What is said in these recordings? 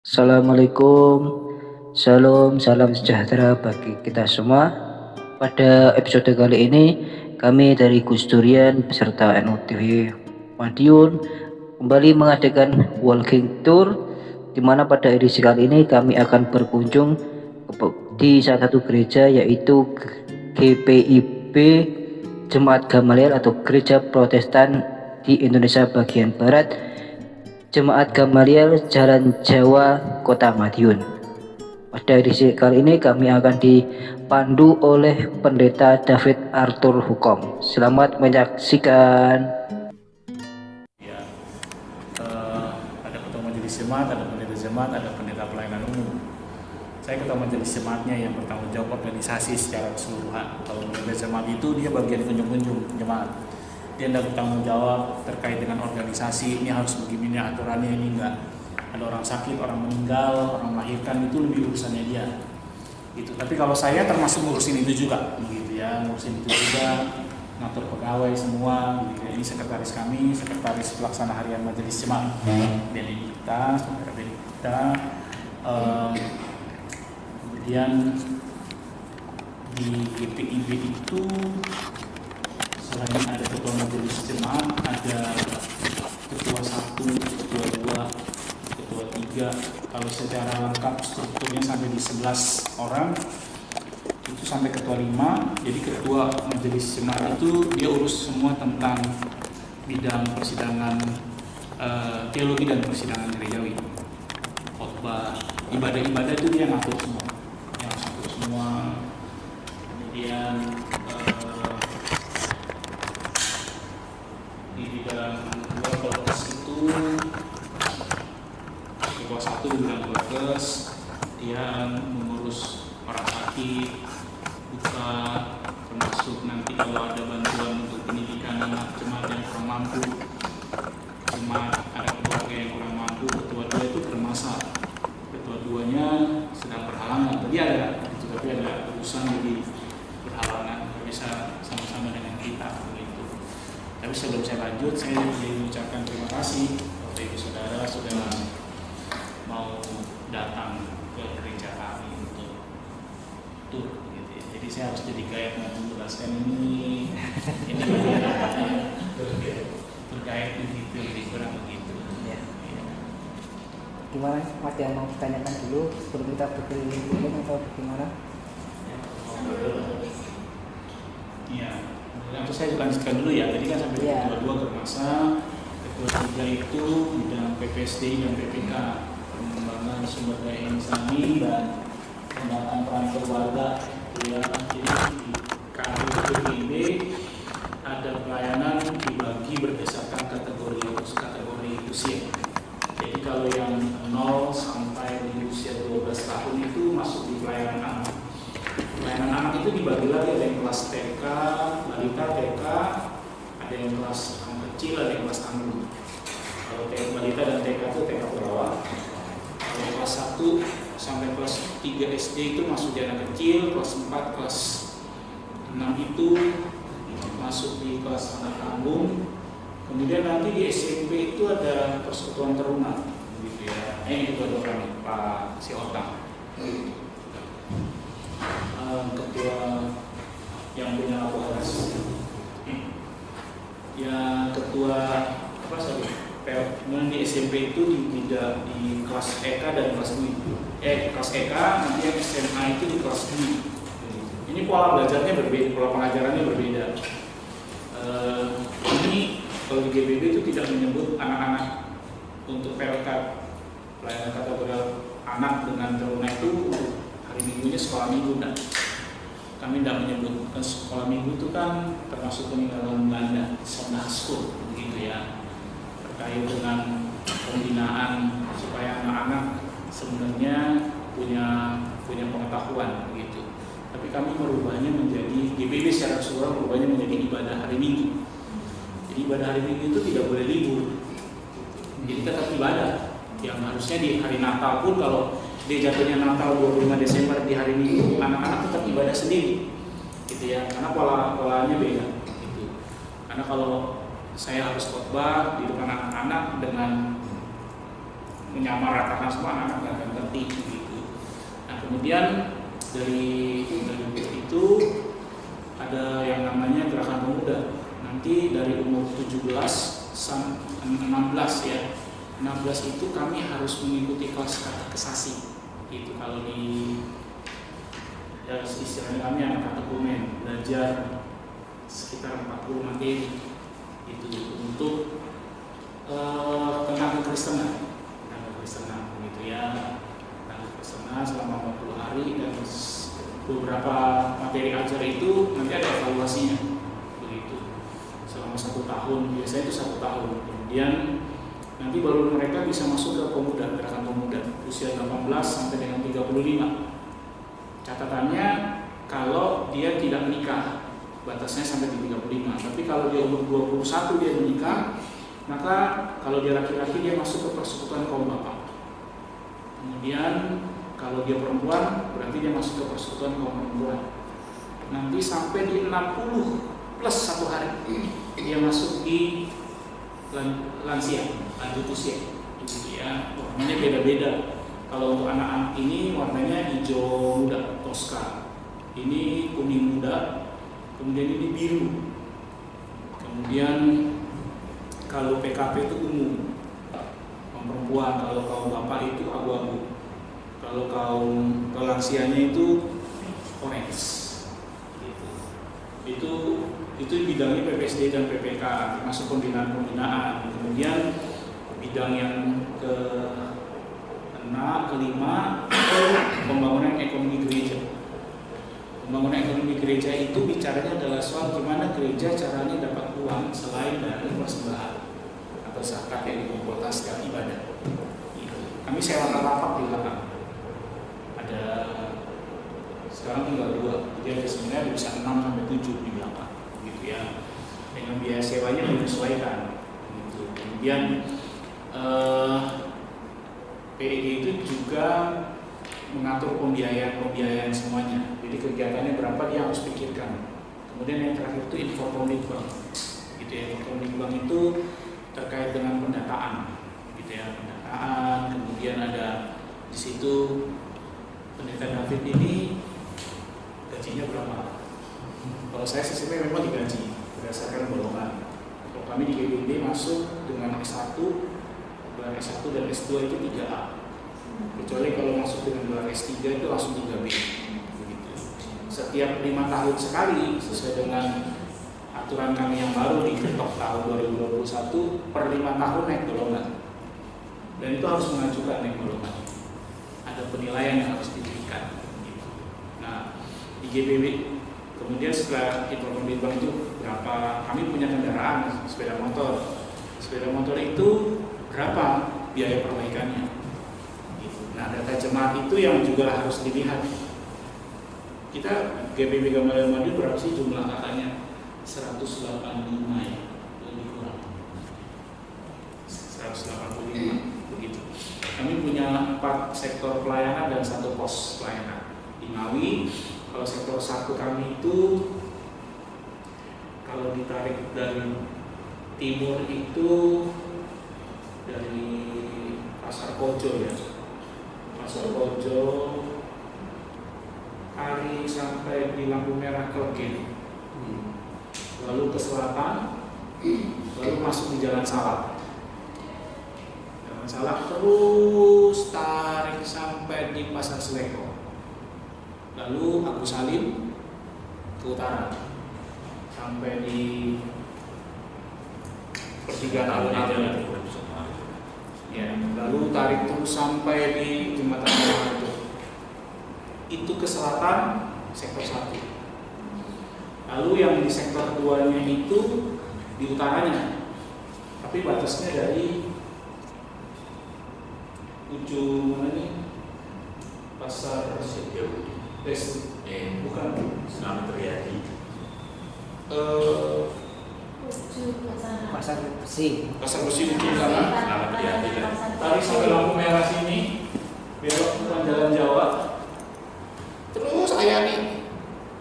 Assalamualaikum, salam sejahtera bagi kita semua. Pada episode kali ini, kami dari Gus Durian beserta NUTV Madiun kembali mengadakan walking tour, di mana pada edisi kali ini kami akan berkunjung di salah satu gereja, yaitu GPIB Jemaat Gamaliel atau Gereja Protestan di Indonesia bagian Barat, Jemaat Gamaliel Jalan Jawa, Kota Madiun. Pada edisi kali ini kami akan dipandu oleh Pendeta David Arthur Hukom. Selamat menyaksikan. Ya, ada ketua majelis jemaat, ada pendeta jemaat, ada pendeta pelayanan umum. Saya ketua majelis jemaatnya yang bertanggung jawab organisasi secara keseluruhan. Kalau pendeta jemaat itu dia bagian kunjung-kunjung jemaat. Dia tidak bertanggung jawab terkait dengan organisasi, ini harus begini aturannya, ini enggak. Ada orang sakit, orang meninggal, orang melahirkan, itu lebih urusannya dia. Gitu. Tapi kalau saya termasuk ngurusin itu juga, begitu ya, ngurusin itu juga, ngatur pegawai semua. Gitu ya. Ini sekretaris kami, sekretaris pelaksana harian majelis jemaat, Benedikta, saudara Benedikta. Kemudian di GPIB itu selain ada ketua majelis jemaat, ada ketua 1, ketua 2, ketua 3. Kalau secara lengkap strukturnya sampai di 11 orang, itu sampai ketua 5. Jadi ketua majelis jemaat itu dia urus semua tentang bidang persidangan, teologi dan persidangan gerejawi, khotbah, ibadah-ibadah itu dia ngatur semua, kemudian di bidang workers itu ketua 1 bidang workers, dia mengurus orang sakit, buka, termasuk nanti kalau ada bantuan untuk pendidikan anak jemaat yang kurang mampu, jemaat ada keluarga yang kurang mampu, ketua 2 itu bermasalah, ketua 2-nya sedang berhalangan, tapi ada urusan jadi berhalangan, bisa sama-sama dengan kita begitu. Tapi sebelum saya lanjut, saya ingin mengucapkan terima kasih kepada ibu saudara sudah mau datang ke gereja kami untuk tur gitu ya. Jadi saya harus jadi gaya menjelaskan ini terkait begitu, lebih kurang begitu ya. Gimana? Ada yang mau ditanyakan dulu sebelum kita berkeliling atau bagaimana? Iya, nanti saya lanjutkan dulu ya. Tadi kan sampai ketua 2 bermasa, ketua 3 itu bidang PPSD dan PPK, pengembangan sumber daya insani dan pengembangan peran keluarga. Ya, jadi di KPIB ada pelayanan dibagi berdasarkan kategori usia. Jadi kalau yang 0 sampai di usia 12 tahun itu masuk di pelayanan anak. Pelayanan anak itu dibagi lagi, ada yang kelas TK, balita TK, ada yang kelas anak kecil, ada yang kelas tangguh. Kalau balita dan TK itu TK bawah. Kalau kelas 1 sampai kelas 3 SD itu masuk di anak kecil, kelas 4, kelas 6 itu masuk di kelas anak tanggung. Kemudian nanti di SMP itu ada persekutuan teruna, gitu ya. Ini ketua kami, Pak Si Otang. Ketua yang punya laporan, yang ketua kemudian di SMP itu di kelas EK dan kelas UI. Kelas EK, nanti yang SMA itu di kelas UI. Ini pola belajarnya berbeda, pola pengajarannya berbeda. Ini kalau di GBB itu tidak menyebut anak-anak untuk PLK, pelayanan kategori anak dengan teruna itu hari minggunya sekolah minggu. Nah, kami tidak menyebut sekolah minggu itu kan termasuk peninggalan Belanda, Sunday School begitu ya, terkait dengan pembinaan supaya anak-anak sebenarnya punya pengetahuan begitu. Tapi kami merubahnya menjadi GBB secara keseluruhan, merubahnya menjadi ibadah hari Minggu. Jadi ibadah hari Minggu itu tidak boleh libur, jadi tetap ibadah. Yang harusnya di hari Natal pun, kalau dia jatuhnya Natal 25 Desember di hari Minggu, anak-anak tetap ibadah sendiri, gitu ya, karena polanya beda. Gitu. Karena kalau saya harus khotbah di depan anak-anak dengan menyamaratakan semua anak-anak nggak akan ngerti gitu. Nah kemudian dari itu ada yang namanya gerakan pemuda. Nanti dari umur 17 sampai 16 ya. 16 itu kami harus mengikuti kelas katekesasi. Itu kalau di ya, istilahnya kami anak katekumen, belajar sekitar 40 materi itu untuk tentang kekristenan gitu ya, tentang kekristenan selama 40 hari dan beberapa materi ajar itu nanti ada evaluasinya begitu selama 1 tahun, biasanya itu 1 tahun. Kemudian nanti baru mereka bisa masuk ke pemuda, gerakan pemuda usia 18 sampai dengan 35. Catatannya kalau dia tidak menikah, batasnya sampai di 35. Tapi kalau dia umur 21 dia menikah, maka kalau dia laki-laki dia masuk ke persekutuan kaum bapak. Kemudian kalau dia perempuan berarti dia masuk ke persekutuan kaum perempuan. Nanti sampai di 60 plus 1 hari dia masuk di lansia, lanjut usia. Gitu ya, warnanya beda-beda. Kalau untuk anak-anak ini warnanya hijau muda, Tosca. Ini kuning muda, kemudian ini biru. Kemudian kalau PKP itu ungu, perempuan. Kalau kaum bapak itu abu-abu. Kalau kaum lansianya itu orange. Itu bidangnya PPSD dan PPK, termasuk pembinaan. Kemudian bidang yang kelima itu pembangunan ekonomi gereja. Pembangunan ekonomi gereja itu bicaranya adalah soal gimana gereja caranya dapat uang selain dari persembahan atau zakat yang dikumpulkan setiap ibadah. Kami sewa lapak di belakang. Ada sekarang tinggal 2, jadi sebenarnya bisa 6 sampai 7 di belakang, gitu ya. Dengan biaya sewanya menyesuaikan. Gitu. Kemudian PEG itu juga mengatur pembiayaan semuanya. Jadi kegiatannya berapa dia harus pikirkan. Kemudian yang terakhir itu Inforkomitbank. Gitu ya, Inforkomitbank itu terkait dengan pendataan, gitu ya, pendataan. Kemudian ada di situ Pendeta David ini gajinya berapa? Kalau saya sistemnya memang digaji berdasarkan golongan. Kalau kami di GBD masuk dengan S1, gelar S1 dan S2 itu 3A. Kecuali kalau masuk dengan gelar S3 itu langsung 3B. Begitu. Setiap 5 tahun sekali sesuai dengan aturan kami yang baru di ketok tahun 2021 per 5 tahun naik golongan. Dan itu harus mengajukan naik golongan. Ada penilaian yang harus diberikan. Nah, di GBB kemudian setelah Inforkomitbank itu berapa? Kami punya kendaraan sepeda motor. Sepeda motor itu berapa biaya perbaikannya? Nah, data jemaat itu yang juga harus dilihat. Kita GBB Gamaliel Madiun berapa sih jumlah kakaknya? 185 ya, lebih kurang. 185 begitu. Kami punya 4 sektor pelayanan dan 1 pos pelayanan. Di Ngawi, kalau sektor 1 kami itu kalau ditarik dari timur itu dari Pasar Kojo ya. Pasar Kojo Kari sampai di lampu merah Klegen. Lalu ke selatan, lalu masuk di Jalan Salak. Jalan Salak terus tarik sampai di Pasar Seleko. Lalu Agus Salim ke utara sampai di pertigaan alun-alun. Ya, lalu tarik terus sampai di Jembatan Merah itu ke selatan sektor 1. Lalu yang di sektor 2-nya itu di utaranya, tapi batasnya dari ujung mana nih? Pasar bukan Selamat Riyadi. Pasar Besi. Pasar Besi ujung sana. Selamat Riyadi. Tarik sampai lampu merah sini, belok ke Jalan Jawa. Terus nih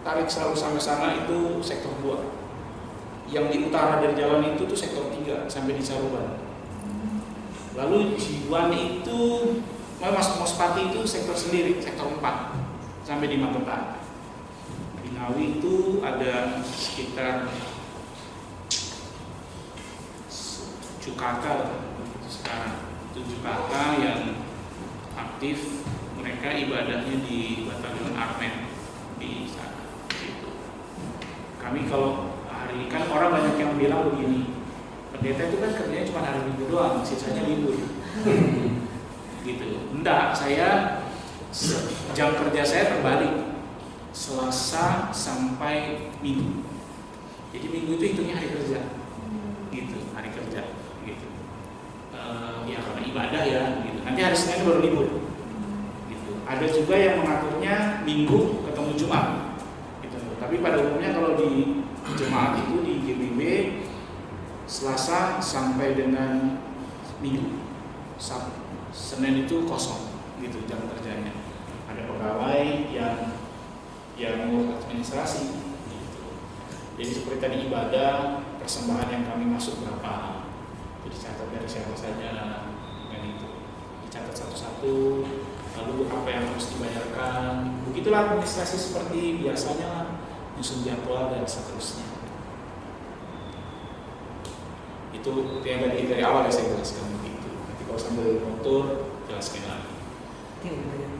tarik selalu sampai sana itu sektor 2. Yang di utara dari jalan itu tuh sektor 3 sampai di Caruban. Lalu Jiwan itu Mospati itu sektor sendiri, sektor 4 sampai di Magetan. Di Ngawi itu ada sekitar 7 kakak sekarang, 7 kakak yang aktif, mereka ibadahnya di Batalion Armen di sana. Gitu. Kami kalau hari kan orang banyak yang bilang begini, pendeta itu kan kerjanya cuma hari Minggu doang, sisanya libur. Gitu. Enggak, saya jam kerja saya terbalik, Selasa sampai Minggu. Jadi Minggu itu hitungnya hari kerja, gitu, hari kerja, gitu. Ya karena ibadah ya, gitu. Nanti hari Senin baru libur. Gitu. Ada juga yang mengaturnya Minggu ketemu Jumat. Gitu. Tapi pada umumnya kalau di jemaat itu di GBB Selasa sampai dengan Minggu, Senin itu kosong, gitu jam kerjanya. Ada pegawai yang ngurus administrasi. Gitu. Jadi seperti tadi ibadah, persembahan yang kami masuk berapa, itu dicatat dari siapa saja, dan itu dicatat satu-satu. Lalu apa yang harus dibayarkan. Begitulah administrasi seperti biasanya, nyusun jadwal dan seterusnya. Itu yang dari awal ya saya jelaskan begitu. Nanti kalau sambil motor jelaskan lagi.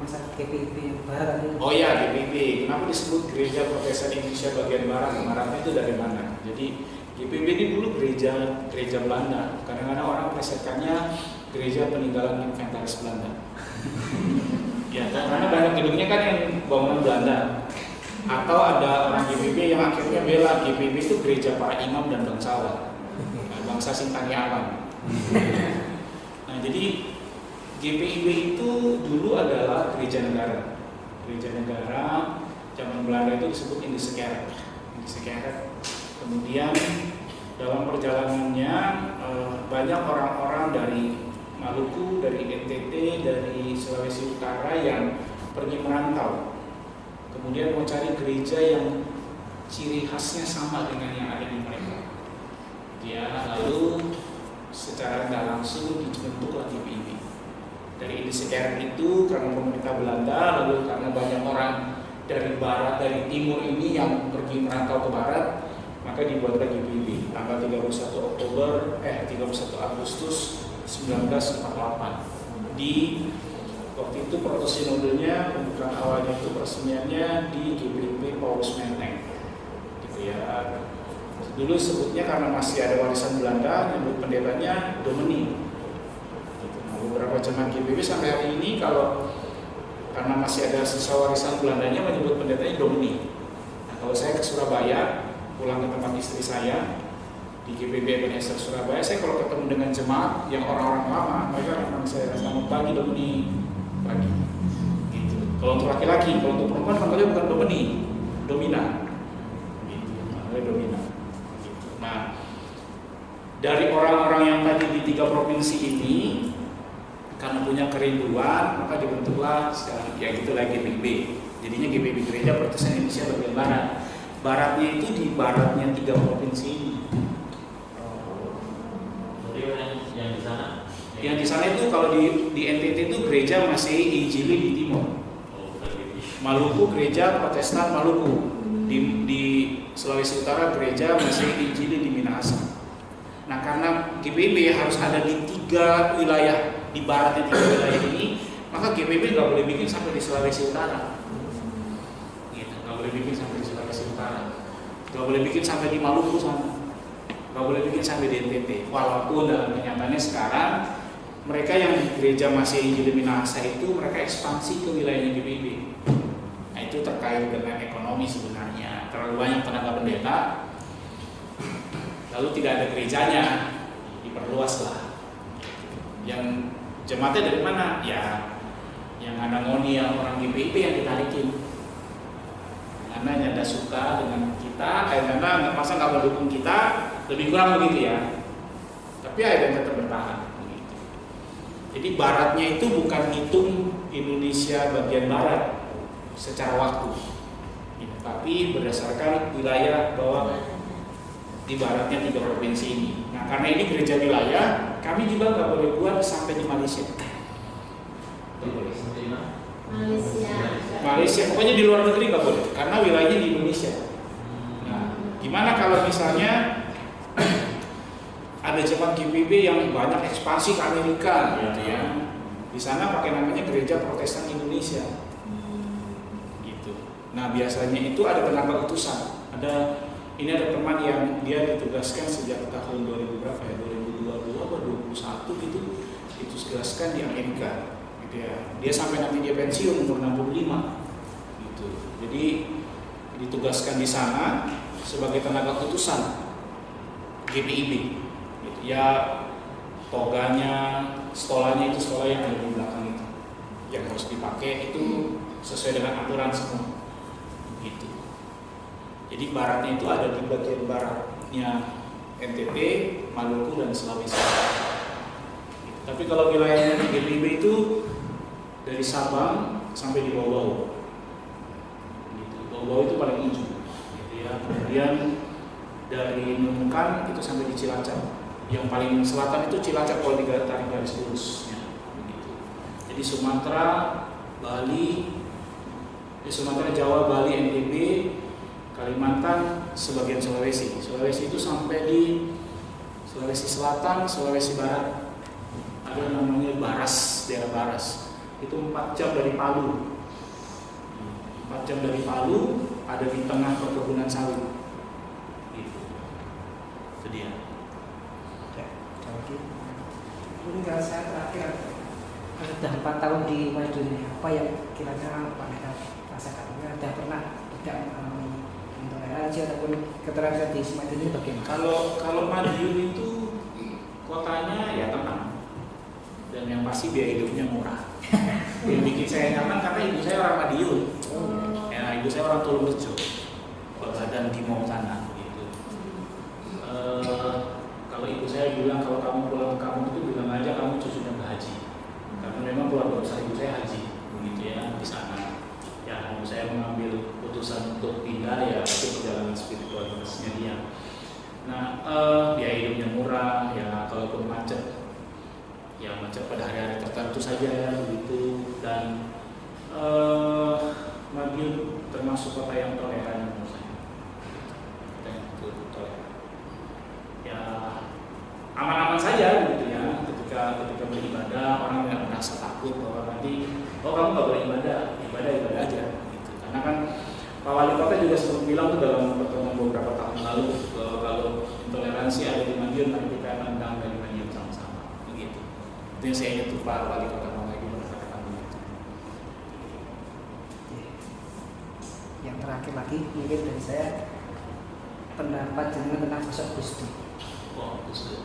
Masa GPIB yang barat ini. Oh ya, GPIB. Kenapa disebut Gereja Protestan Indonesia bagian barat? Baratnya itu dari mana? Jadi GPIB ini dulu gereja Belanda. Kadang-kadang orang melesetkannya gereja peninggalan inventaris Belanda. Ya, karena banyak gedungnya kan yang bangunan Belanda. Atau ada orang GPIB yang akhirnya bela GPIB itu gereja para imam dan bangsawan, bangsa Sintani Alam. Nah, jadi GPIB itu dulu adalah gereja negara. Gereja negara zaman Belanda itu disebut Indische Kerk. Kemudian dalam perjalanannya banyak orang-orang dari Maluku, dari NTT, dari Sulawesi Utara yang pergi merantau. Kemudian mau cari gereja yang ciri khasnya sama dengan yang ada di mereka. Ya, lalu secara tidak langsung dibentuklah GPIB. Dari Indische Kerk itu karena pemerintah Belanda, lalu karena banyak orang dari barat, dari timur ini yang pergi merantau ke barat, maka dibuatlah GPIB tanggal 31 Agustus 1948. Di waktu itu protosinodenya, pembukaan awalnya itu peresmiannya di GPIB Paulus Menteng. Gitu ya. Dulu sebutnya karena masih ada warisan Belanda, nyebut pendetanya Domini. Beberapa jemaat GPIB sampai hari ini karena masih ada sisa warisan Belandanya menyebut pendetanya Domini. Nah, kalau saya ke Surabaya, pulang ke tempat istri saya di GPIB Ebenezer Surabaya, saya kalau ketemu dengan jemaat yang orang-orang lama, mereka memang saya selamat pagi Domini, pagi. Gitu. Kalau untuk laki-laki, kalau untuk perempuan namanya bukan Domini, Domina. Gitu. Namanya Domina. Gitu. Nah, dari orang-orang yang tadi di 3 provinsi ini, karena punya kerinduan, maka dibentuklah ya gitulah GPIB. Jadinya GPIB Gereja Protestan Indonesia bagian barat. Baratnya itu di baratnya 3 provinsi ini. Yang di sana? Yang di sana itu kalau di NTT itu gereja masih Injili di timur. Maluku gereja Protestan Maluku. Di Sulawesi Utara gereja masih Injili di Minahasa. Nah, karena GPIB harus ada di 3 wilayah, di baratnya 3 wilayah ini, maka GPIB nggak boleh bikin sampai di Sulawesi Utara. Gitu, nggak boleh bikin sampai di Sulawesi Utara, nggak boleh bikin sampai di Maluku sana, nggak boleh bikin sampai di NTT. Walaupun dalam kenyataannya sekarang mereka yang di gereja masih Injili Minahasa itu mereka ekspansi ke wilayahnya GPIB. Nah, itu terkait dengan ekonomi sebenarnya. Terlalu banyak tenaga pendeta, lalu tidak ada gerejanya, diperluaslah. Yang jemaatnya dari mana? Ya, yang ada ngoni yang orang GPIB yang ditarikin. Karena ada suka dengan kita, karena masa nggak mendukung kita, lebih kurang begitu ya. Tapi ada yang tetap bertahan. Begitu. Jadi baratnya itu bukan hitung Indonesia bagian barat secara waktu, tapi berdasarkan wilayah bahwa di baratnya 3 provinsi ini. Nah, karena ini gereja wilayah, kami juga nggak boleh buat sampai di Malaysia. Malaysia, pokoknya di luar negeri nggak boleh, karena wilayahnya di Indonesia. Nah, gimana kalau misalnya ada jemaat GPIB yang banyak ekspansi ke Amerika, gitu ya? Di sana pakai namanya Gereja Protestan Indonesia. Gitu. Nah, biasanya itu ada tenaga utusan. Ini ada teman yang dia ditugaskan sejak tahun 2000 berapa ya? 2022 atau 2021 gitu, ditugaskan di Amerika. Gitu ya. Dia sampai nanti dia pensiun umur 65. Gitu. Jadi ditugaskan di sana sebagai tenaga utusan GPIB. Gitu. Ya toganya, sekolahnya itu sekolah yang ada di belakang itu, yang harus dipakai itu sesuai dengan aturan semua. Gitu. Jadi baratnya itu ada di bagian baratnya NTT, Maluku dan Sulawesi. Gitu. Tapi kalau wilayahnya GPIB itu dari Sabang sampai di Bau-Bau. Gitu. Bau-Bau itu paling ujung. Gitu ya. Kemudian dari Nunukan itu sampai di Cilacap. Yang paling selatan itu Cilacap kalau ditarik garis lurus. Ya. Begitu. Jadi Sumatera, Bali, Sumatera, Jawa, Bali, NTB, Kalimantan, sebagian Sulawesi. Sulawesi itu sampai di Sulawesi Selatan, Sulawesi Barat. Ada namanya Baras, daerah Baras. Itu 4 jam dari Palu. 4 jam dari Palu, ada di tengah perkebunan sawit. Gitu. Itu dia. Mungkin kalau saya terakhir sudah 4 tahun di Madiun, apa yang kiranya Pak Neda rasakan? Sudah pernah tidak mengalami intoleransi ataupun keterangan di Madiun ini bagaimana? Kalau Madiun itu kotanya ya tenang, dan yang pasti biaya hidupnya murah. Yang bikin saya nyaman karena ibu saya orang Madiun, ya ibu saya orang Tulungagung, dan di Mau sana. Gitu. Kalau ibu saya bilang kalau kamu pulang ke kampung itu bilang aja kamu cucunya berhaji, karena memang keluarga besar ibu saya haji, begitu ya di sana. Ya ibu saya mengambil putusan untuk pindah ya itu perjalanan spiritualitasnya dia. Nah biaya hidupnya murah ya, kalaupun macet ya macet pada hari-hari tertentu saja ya begitu. Dan Madiun termasuk kota yang toleran menurut saya. Kota yang toleran. Ya aman-aman saja gitu ya, ketika beribadah orang nggak merasa takut bahwa nanti kamu nggak boleh ibadah aja gitu. Karena kan Pak Wali Kota juga sempat bilang tuh dalam pertemuan beberapa tahun lalu kalau intoleransi ada di Madiun, nanti kita akan damai di Madiun sama-sama begitu. Itu yang saya ingat tuh Pak Wali Kota lagi mengatakan begitu. Yang terakhir lagi mungkin dari saya, pendapat jenengan tentang sosok Gus Dur. Oh, Gus Dur.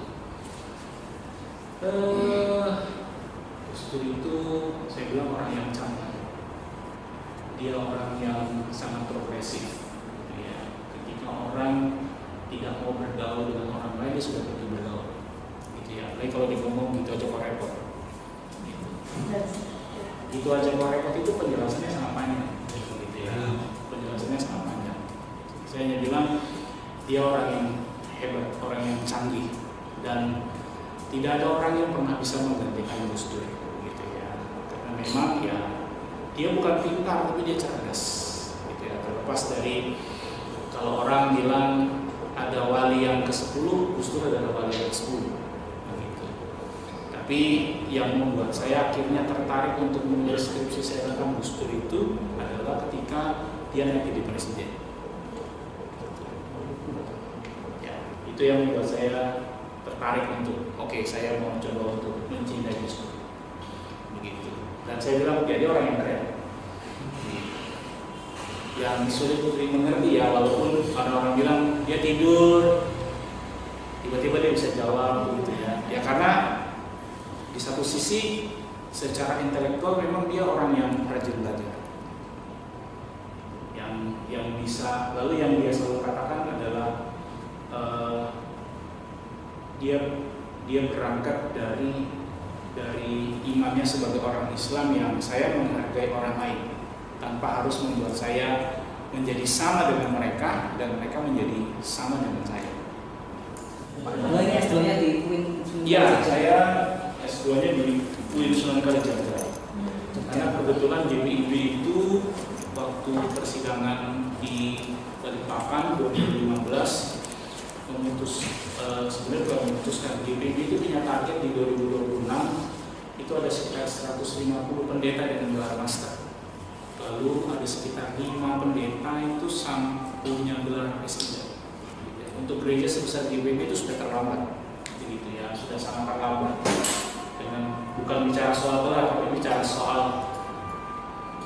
Gus Dur itu saya bilang orang yang cantik. Dia orang yang sangat progresif. Ya, ketika orang tidak mau bergaul dengan orang lain, dia sudah pergi bergaul. Gitu ya. Apalagi kalau dia ngomong gitu aja kok repot. Gitu. Gitu aja kok repot itu penjelasannya sangat panjang. Gitu ya. Penjelasannya sangat panjang. Saya hanya bilang dia orang yang hebat, orang yang canggih, dan tidak ada orang yang pernah bisa menggantikan Gus Dur gitu ya. Karena memang ya dia bukan pintar tapi dia cerdas gitu ya. Terlepas dari kalau orang bilang ada wali yang ke-10, Gus Dur adalah wali yang ke-10 gitu. Tapi yang membuat saya akhirnya tertarik untuk menulis skripsi saya tentang Gus Dur itu adalah ketika dia naik jadi presiden. Ya, itu yang membuat saya tertarik untuk saya mau coba untuk mencintai Gus Dur begitu. Dan saya bilang dia orang yang keren, yang sulit untuk dimengerti ya, walaupun orang-orang bilang dia tidur tiba-tiba dia bisa jawab begitu ya. Ya karena di satu sisi secara intelektual memang dia orang yang rajin belajar, yang bisa, lalu yang dia selalu katakan adalah dia berangkat dari imannya sebagai orang Islam yang saya menghargai orang lain tanpa harus membuat saya menjadi sama dengan mereka dan mereka menjadi sama dengan saya. Pak Dua ini S2-nya di UIN Sunan Iya, Kalijaga. saya S2-nya di UIN Sunan Kalijaga. Karena kebetulan GPIB itu waktu persidangan di Balikpapan 2015 sebenarnya bukan memutuskan, GPIB itu punya target di 2026 itu ada sekitar 150 pendeta dengan gelar master. Lalu ada sekitar 5 pendeta itu punya gelar S3. Untuk gereja sebesar GPIB itu sudah terlambat, begitu ya, sudah sangat terlambat. Dengan bukan bicara soal gelar, tapi bicara soal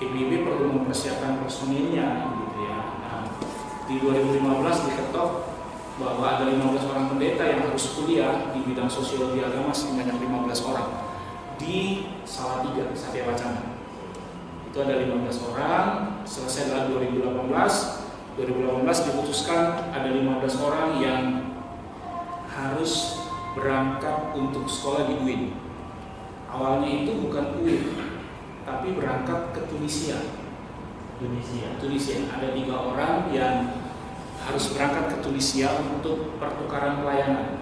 GPIB perlu mempersiapkan personilnya, gitu ya. Nah, di 2015 diketok bahwa ada 15 orang pendeta yang harus kuliah di bidang sosiologi agama sebanyak 15 orang di Salatiga, Satya Wacana. Itu ada 15 orang, selesai dalam 2018 diputuskan ada 15 orang yang harus berangkat untuk sekolah di UIN. Awalnya itu bukan UIN, tapi berangkat ke Tunisia. Tunisia. Ada 3 orang yang harus berangkat ke Tunisia untuk pertukaran pelayanan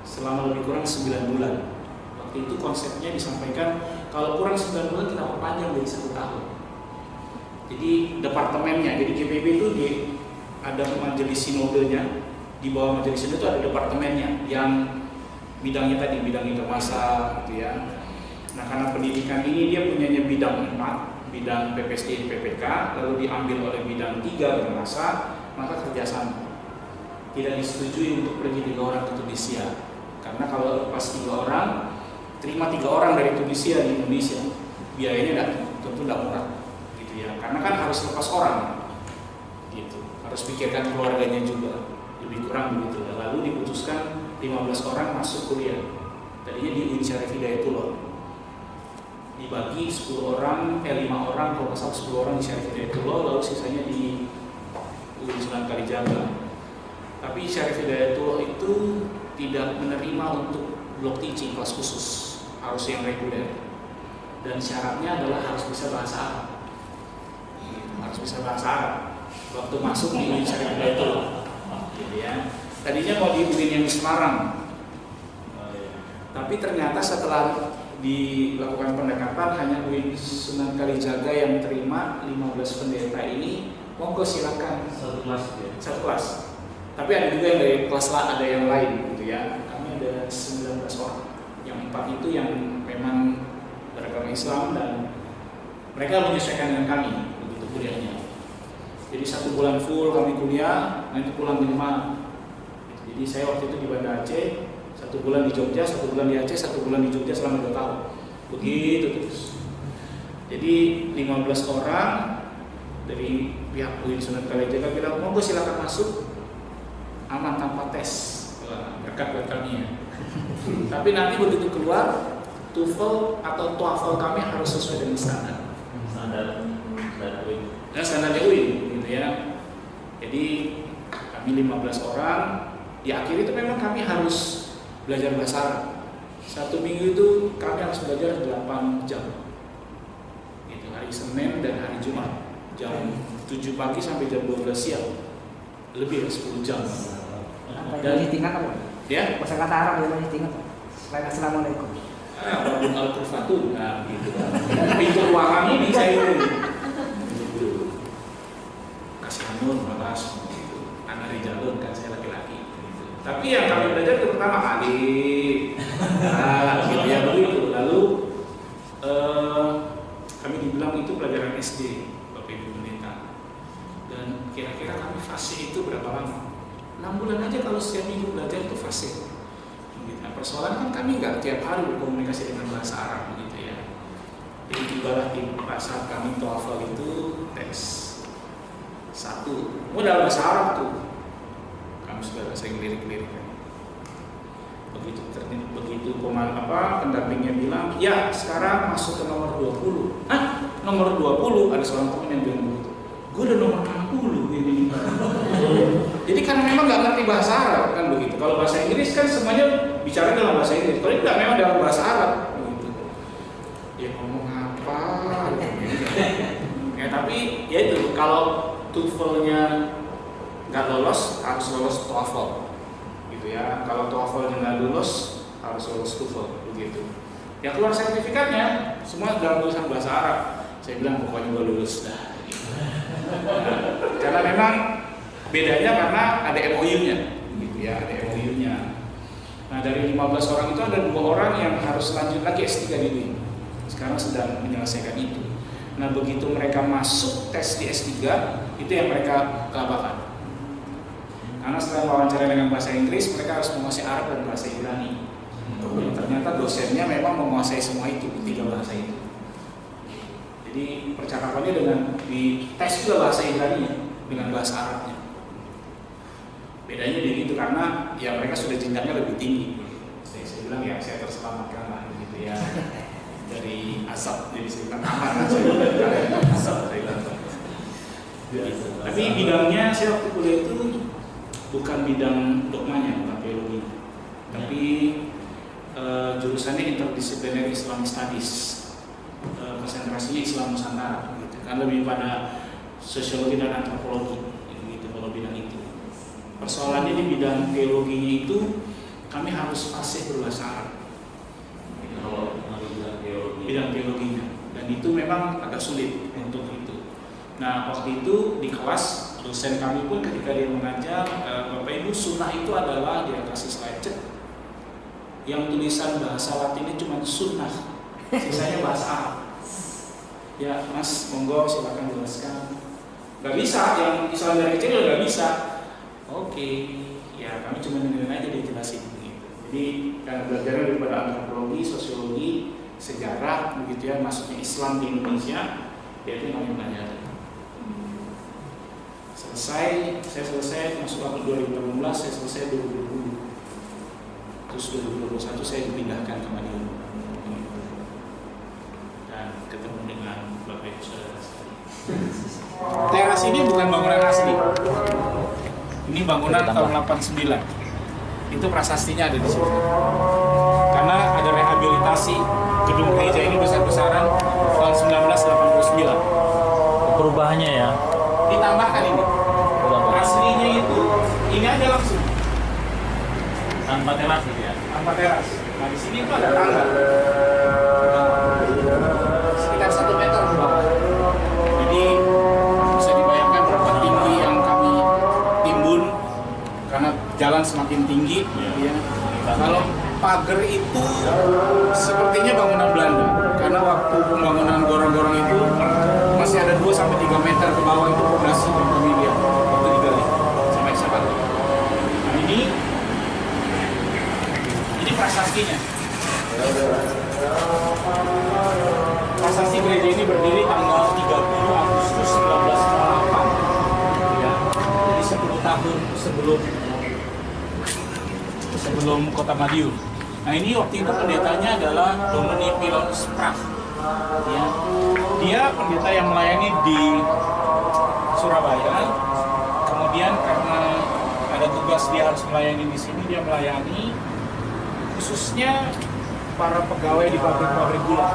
selama lebih kurang 9 bulan. Waktu itu konsepnya disampaikan kalau kurang 9 bulan kita perpanjang jadi 1 tahun. Jadi departemennya, jadi GPIB itu ada majelis sinodenya, di bawah majelis sinode itu ada departemennya yang bidangnya tadi bidang intermasa, gitu ya. Nah, karena pendidikan ini dia punyanya bidang 4, bidang PPSD, PPK, lalu diambil oleh bidang 3 intermasa, maka kerjasama. Tidak disetujui untuk pergi 3 orang ke Tunisia, karena kalau lepas 3 orang, terima 3 orang dari Tunisia di Indonesia, biayanya tentu tidak murah. Ya, karena kan harus lepas orang, gitu. Harus pikirkan keluarganya juga, lebih kurang begitu. Lalu diputuskan 15 orang masuk kuliah. Tadinya di UIN Syarif Hidayatullah dibagi 5 orang kalau nggak salah 10 orang di Syarif Hidayatullah, lalu sisanya di UIN Sunan Kalijaga. Tapi Syarif Hidayatullah itu tidak menerima untuk block teaching kelas khusus, harus yang reguler. Dan syaratnya adalah harus bisa bahasa Arab. Harus bisa bahasa Arab waktu masuk di UIN Syarif Hidayatullah, gitu ya. Tadinya mau di UIN yang di Semarang, tapi ternyata setelah dilakukan pendekatan hanya UIN Sunan Kalijaga yang terima 15 pendeta ini. Monggo silakan satu kelas. Tapi ada juga yang dari kelas ada yang lain, gitu ya. Kami ada 19 orang, yang 4 itu yang memang beragama Islam dan mereka menyesuaikan dengan kami kuliahnya. Jadi 1 bulan full kami kuliah, nanti pulang ke rumah. Jadi saya waktu itu di Banda Aceh, 1 bulan di Jogja, 1 bulan di Aceh, 1 bulan di Jogja selama 2 tahun. Begitu terus. Jadi 15 orang dari pihak UIN Sunan Kalijaga bilang, monggo silakan masuk, aman tanpa tes. Berkat buat kami ya. Tapi nanti begitu keluar, TOEFL atau TOEFL kami harus sesuai dengan standar UIN, gitu ya. Jadi kami 15 orang, di akhir itu memang kami harus belajar bahasa Arab. 1 minggu itu kami harus belajar 8 jam. Itu hari Senin dan hari Jumat, jam 7 pagi sampai jam 12 siang, lebih dari 10 jam. Dan tingkat apa? Ya, Bahasa kata Arab yang masih tingkat. Selain Assalamualaikum. Walaupun Al-Qurfatun, nah gitu. Pintu ruangan ini saya kasih nur, balas, anak Rijalun kan saya laki-laki. Gitu. Tapi yang kami belajar itu pertama alif, gitu ya begitu. Lalu kami dibilang itu pelajaran SD, Bapak Ibu Pendeta. Dan kira-kira kami fase itu berapa lama? 6 bulan aja kalau setiap minggu belajar itu fase. Nah, persoalan kan kami nggak tiap hari berkomunikasi dengan bahasa Arab begitu ya. Jadi tibalah di saat kami TOEFL itu tes 1, modal bahasa Arab tuh. Kamu sudah saya lirik-lirik. Begitu pendampingnya bilang, ya sekarang masuk ke nomor 20. Hah? Nomor 20? Ada seorang teman yang bilang begitu. Gue udah nomor 60 ini. Jadi karena memang nggak ngerti bahasa Arab kan begitu. Kalau bahasa Inggris kan semuanya bicara dalam bahasa Inggris. Kalau ini nggak memang dalam bahasa Arab begitu. Ya ngomong apa? Ya tapi ya itu kalau TOEFL-nya nggak lolos harus lolos TOEFL. Gitu. begitu ya. Kalau TOEFL nggak lulus harus lulus TOEFL begitu. Ya keluar sertifikatnya semua dalam tulisan bahasa Arab. Saya bilang pokoknya gue lulus dah. Gitu. Karena memang bedanya karena ada MOU-nya, gitu ya, ada MOU-nya. Nah dari 15 orang itu ada 2 orang yang harus lanjut lagi S3 dulu. Sekarang sedang menyelesaikan itu. Nah begitu mereka masuk tes di S3, itu yang mereka kelabakan. Karena setelah wawancara dengan bahasa Inggris, mereka harus menguasai Arab dan bahasa Ibrani. Ternyata dosennya memang menguasai semua itu, 3 bahasa itu. Jadi percakapannya dengan di tes juga bahasa Ibrani dengan bahasa Arabnya. Bedanya di itu karena ya mereka sudah jenjangnya lebih tinggi. Saya bilang ya saya terselamatkan lah gitu ya dari asap. Jadi saya bilang aman lah saya bilang asap saya bilang. Tapi bidangnya saya waktu kuliah itu bukan bidang dogmanya, bukan teologi, tapi jurusannya interdisciplinary Islamic Studies, konsentrasinya Islam Nusantara, gitu. Kan lebih pada sosiologi dan antropologi, gitu kalau bidang itu. Persoalannya di bidang teologinya itu kami harus fasih berbahasa Arab. Kalau Bidang teologinya, dan itu memang agak sulit untuk itu. Nah waktu itu di kelas dosen kami pun ketika dia mengajar, Bapak Ibu sunnah itu adalah dia kasih slide cek yang tulisan bahasa Latinnya cuma sunnah, sisanya bahasa Arab. Ya Mas, monggo silakan jelaskan. Gak bisa, yang Islam dari kecil gak bisa. Oke, ya kami cuma dengerin aja dia jelasin gitu. Jadi karena belajarnya daripada antropologi, sosiologi, sejarah, begitu ya, masuknya Islam di Indonesia, dia itu kami belajar. Saya selesai masuk tahun 2018, saya selesai 2020. Terus 2021 saya dipindahkan ke Madiun. Dan ketemu dengan Bapak Ibu Saudara sekalian. Teras ini bukan bangunan asli. Ini bangunan tahun 89. Itu prasastinya ada di sini. Karena ada rehabilitasi gedung gereja ini besar-besaran tahun 1989. perubahannya ya. Ditambahkan ini. Aslinya itu ini aja langsung. Tanpa teras gitu ya. Tanpa teras. Nah di sini itu ada tangga. Sekitar 1 meter ke bawah. Jadi bisa dibayangkan berapa tinggi yang kami timbun karena jalan semakin tinggi. Ya. Kalau pagar itu sepertinya bangunan Belanda karena waktu pembangunan gorong-gorong itu masih ada 2-3 meter ke bawah itu fondasi yang kami lihat waktu digali sampai sekarang. Nah ini prasastinya. Prasasti gereja ini berdiri tanggal 30 Agustus 1908. Ya. Jadi 10 tahun sebelum kota Madiun. Nah ini waktu itu pendetanya adalah Domini Pilonus Prah. Ya. Dia pendeta yang melayani di Surabaya. Kemudian karena ada tugas dia harus melayani di sini, dia melayani khususnya para pegawai di pabrik-pabrik gula.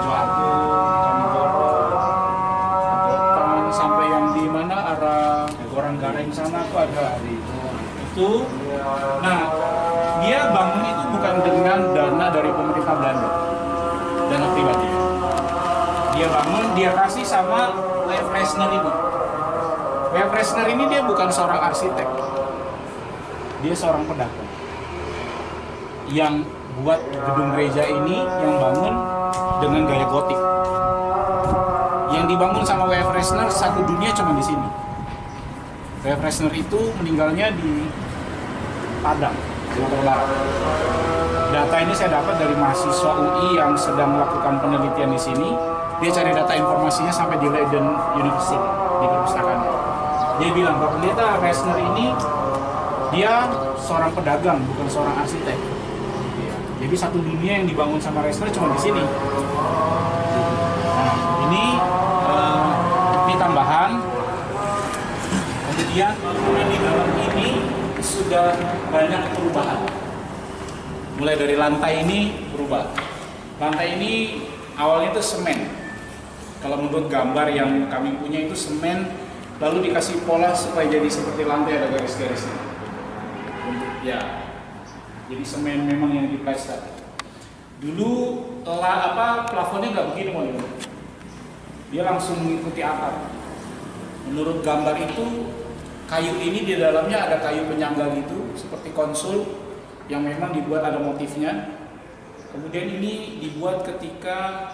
Joaku, Kanigoro, sampai yang di mana arah Gorang-Gareng sana tuh ada hari itu. Nah, dia bangun itu bukan dengan dana dari pemerintah Belanda, dana pribadi. Dia bangun, dia kasih sama W.F. Resner ini. W.F. Resner ini dia bukan seorang arsitek, dia seorang pedagang yang buat gedung gereja ini, yang bangun dengan gaya gotik. Yang dibangun sama W.F. Resner satu dunia cuma di sini. W.F. Resner itu meninggalnya di Padang, Sumatera Barat. Data ini saya dapat dari mahasiswa UI yang sedang melakukan penelitian di sini. Dia cari data informasinya sampai di Leiden University, di perpustakaan. Dia bilang bahwa pendeta Resner ini dia seorang pedagang, bukan seorang arsitek. Jadi satu dunia yang dibangun sama Resner cuma di sini. Nah, ini tambahan. Kemudian di dalam ini sudah banyak perubahan. Mulai dari lantai ini berubah. Lantai ini awalnya itu semen. Kalau menurut gambar yang kami punya itu semen, lalu dikasih pola supaya jadi seperti lantai ada garis-garisnya. Ya, jadi semen memang yang diplester. Dulu plafonnya nggak begini model. Dia langsung mengikuti atap. Menurut gambar itu kayu ini di dalamnya ada kayu penyangga gitu, seperti konsul yang memang dibuat ada motifnya. Kemudian ini dibuat ketika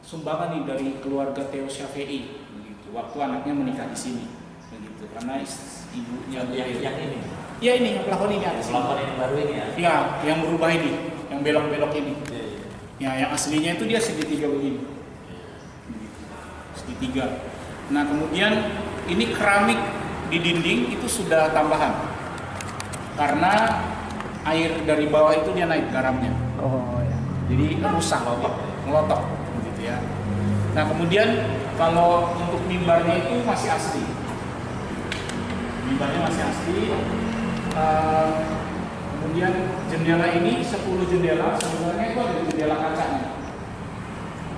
sumbangan nih dari keluarga Theo Syafiei, begitu. Waktu anaknya menikah di sini, begitu. Karena ibunya yang ini. Ya ini yang plafon ini ada. Plafon ini baru ini ya. Iya, yang berubah ini, yang belok-belok ini. Iya, iya. Ya, yang aslinya itu dia segitiga begini. Segitiga. Nah, kemudian ini keramik di dinding itu sudah tambahan. Karena air dari bawah itu dia naik garamnya. Oh ya. Jadi rusak, ngelotok gitu ya. Nah, kemudian kalau untuk mimbarnya itu masih asli. Mimbarnya masih asli. Kemudian jendela ini 10 jendela, sebenarnya itu ada jendela kacanya.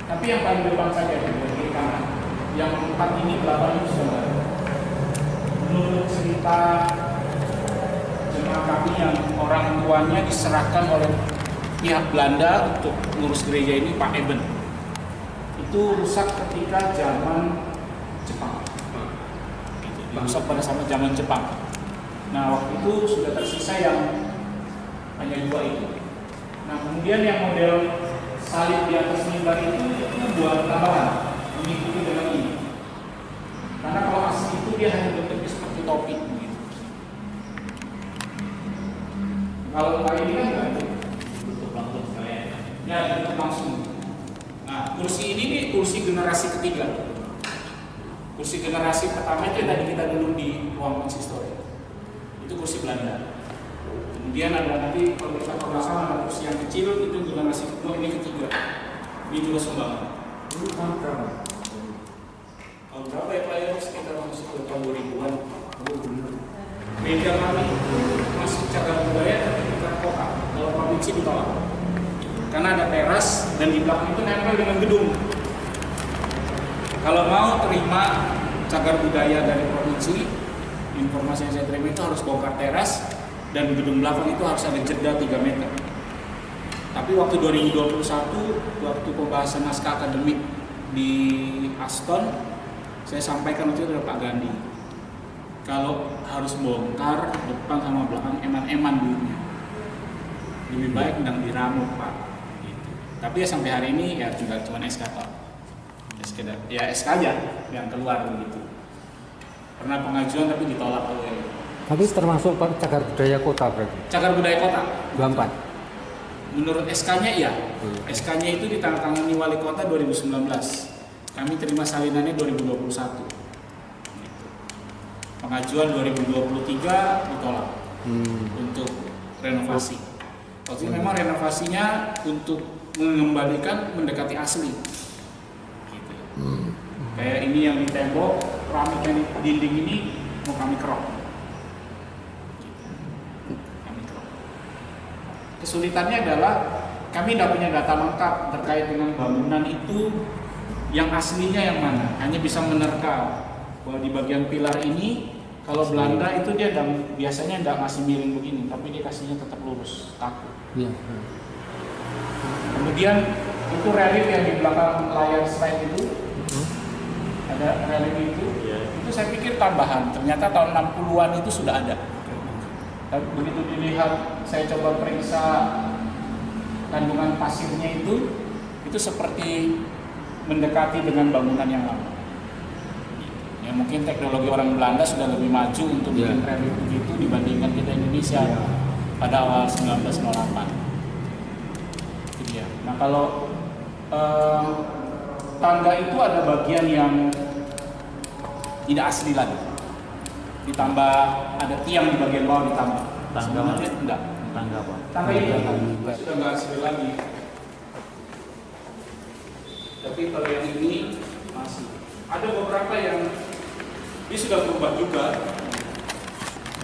Tapi yang paling depan saja di bagian kanan. Yang 4 ini belakang itu sudah ada. Menurut cerita jemaah kami yang orang tuanya diserahkan oleh pihak Belanda untuk ngurus gereja ini, Pak Eben, itu rusak ketika zaman Jepang. Rusak pada sama zaman Jepang. Nah, waktu itu sudah tersisa yang hanya 2 itu. Nah, kemudian yang model salib di atas mimbar itu buat tambahan, mengikuti dengan ini. Karena kalau asli itu dia hanya bentuknya seperti topi. Gitu. Kalau kali ini kan enggak ada. Langsung sekalian. Ya, bentuk langsung. Nah, kursi ini nih kursi generasi ketiga. Kursi generasi pertama itu yang tadi kita duduk di ruang konsistori. Itu kursi Belanda. Kemudian ada nanti kalau kita ada kursi yang kecil itu generasi kedua, ini ketiga. Ini juga sumbangan. Ini tahun berapa? Tahun berapa ya Pak ya? Sekitar masuk ke tahun 2000-an. Meja kami masih cagar budaya tapi kita kota. Kalau provinsi ditolak. Karena ada teras dan di belakang itu nempel dengan gedung. Kalau mau terima cagar budaya dari provinsi, informasi yang saya terima itu harus bongkar teras dan gedung belakang itu harus ada jeda 3 meter. Tapi waktu 2021, waktu pembahasan naskah akademik di Aston, saya sampaikan waktu itu kepada Pak Gandhi. Kalau harus bongkar depan sama belakang eman-eman duitnya. Lebih baik ndang diramut Pak. Gitu. Tapi ya sampai hari ini ya juga cuma SK toh. Ya SK aja yang keluar begitu. Pernah pengajuan tapi ditolak oleh. Tapi termasuk cagar budaya kota berarti? Cagar budaya kota. 24. Menurut SK-nya iya. SK-nya itu ditandatangani wali kota 2019. Kami terima salinannya 2021. Gitu. Pengajuan 2023 ditolak untuk renovasi. Waktu itu memang renovasinya untuk mengembalikan mendekati asli. Gitu. Kayak ini yang di tembok, keramik yang di dinding ini mau kami kerok. Kesulitannya adalah kami tidak punya data lengkap terkait dengan bangunan itu yang aslinya yang mana. Hanya bisa menerka bahwa di bagian pilar ini kalau Belanda itu dia biasanya tidak ngasih miring begini, tapi dia kasihnya tetap lurus, kaku. Iya. Kemudian itu relief yang di belakang layar slide itu, ada relief itu saya pikir tambahan. Ternyata tahun 60-an itu sudah ada. Tapi begitu dilihat, saya coba periksa kandungan pasirnya itu seperti mendekati dengan bangunan yang lama. Ya mungkin teknologi orang Belanda sudah lebih maju untuk bikin relief begitu dibandingkan kita Indonesia pada awal 1908. Itu dia. Nah kalau tangga itu ada bagian yang tidak asli lagi. Ditambah ada tiang di bagian bawah ditambah. Tangga mana? Enggak. Tangga apa? Tangga ini sudah nggak asli lagi. Tapi kalau yang ini masih. Ada beberapa yang ini sudah berubah juga,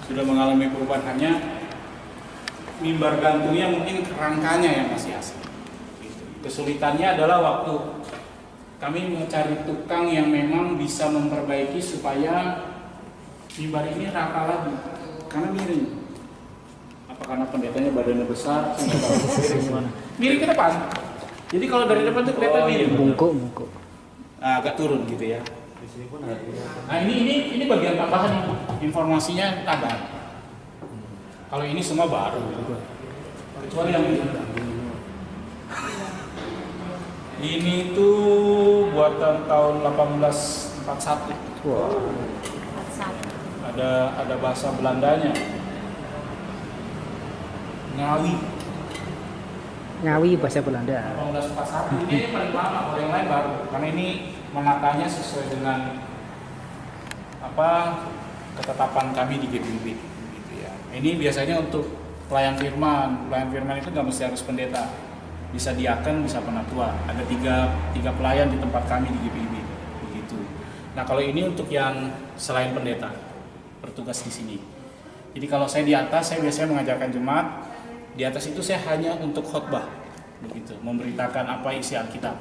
sudah mengalami perubahan, hanya mimbar gantungnya mungkin kerangkanya yang masih asli. Kesulitannya adalah waktu kami mencari tukang yang memang bisa memperbaiki supaya mimbar ini rata lagi, karena miring. karena pendetanya badannya besar, saya nggak tahu gimana. Miring ke depan. Jadi kalau dari depan tuh kelihatan miring. Bungkuk. Nah, agak turun gitu ya. Di sini pun ada. Nah ini bagian tambahan nih, informasinya tambahan. Kalau ini semua baru, kecuali yang ini tuh buatan tahun 1841. Wah. Ada bahasa Belandanya. Ngawi bahasa Belanda. 1841 ini paling lama, kalau yang lain baru. Karena ini mengatanya sesuai dengan apa ketetapan kami di GPIB. Gitu ya. Ini biasanya untuk pelayan firman. Pelayan firman itu nggak mesti harus pendeta. Bisa diaken, bisa penatua. Ada tiga pelayan di tempat kami di GPIB. Begitu. Nah kalau ini untuk yang selain pendeta, bertugas di sini. Jadi kalau saya di atas, saya biasanya mengajarkan jemaat. Di atas itu saya hanya untuk khotbah, begitu, memberitakan apa isi Alkitab.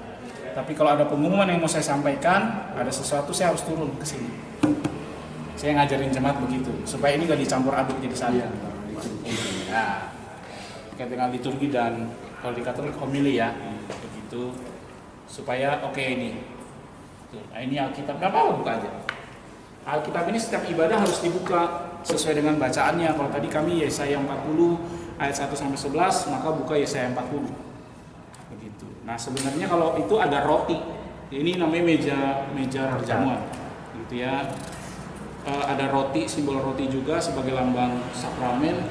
Tapi kalau ada pengumuman yang mau saya sampaikan, ada sesuatu saya harus turun ke sini. Saya ngajarin jemaat begitu, supaya ini nggak dicampur aduk jadi satu. Nah, terkait dengan liturgi dan kalau di Katolik homili ya, begitu, supaya oke ini. Tuh, nah ini Alkitab, nggak apa-apa buka aja. Alkitab ini setiap ibadah harus dibuka sesuai dengan bacaannya. Kalau tadi kami Yesaya 40 ayat 1 sampai 11, maka buka Yesaya 40. Begitu. Nah, sebenarnya kalau itu ada roti. Ini namanya meja perjamuan. Gitu ya. Ada roti, simbol roti juga sebagai lambang sakramen.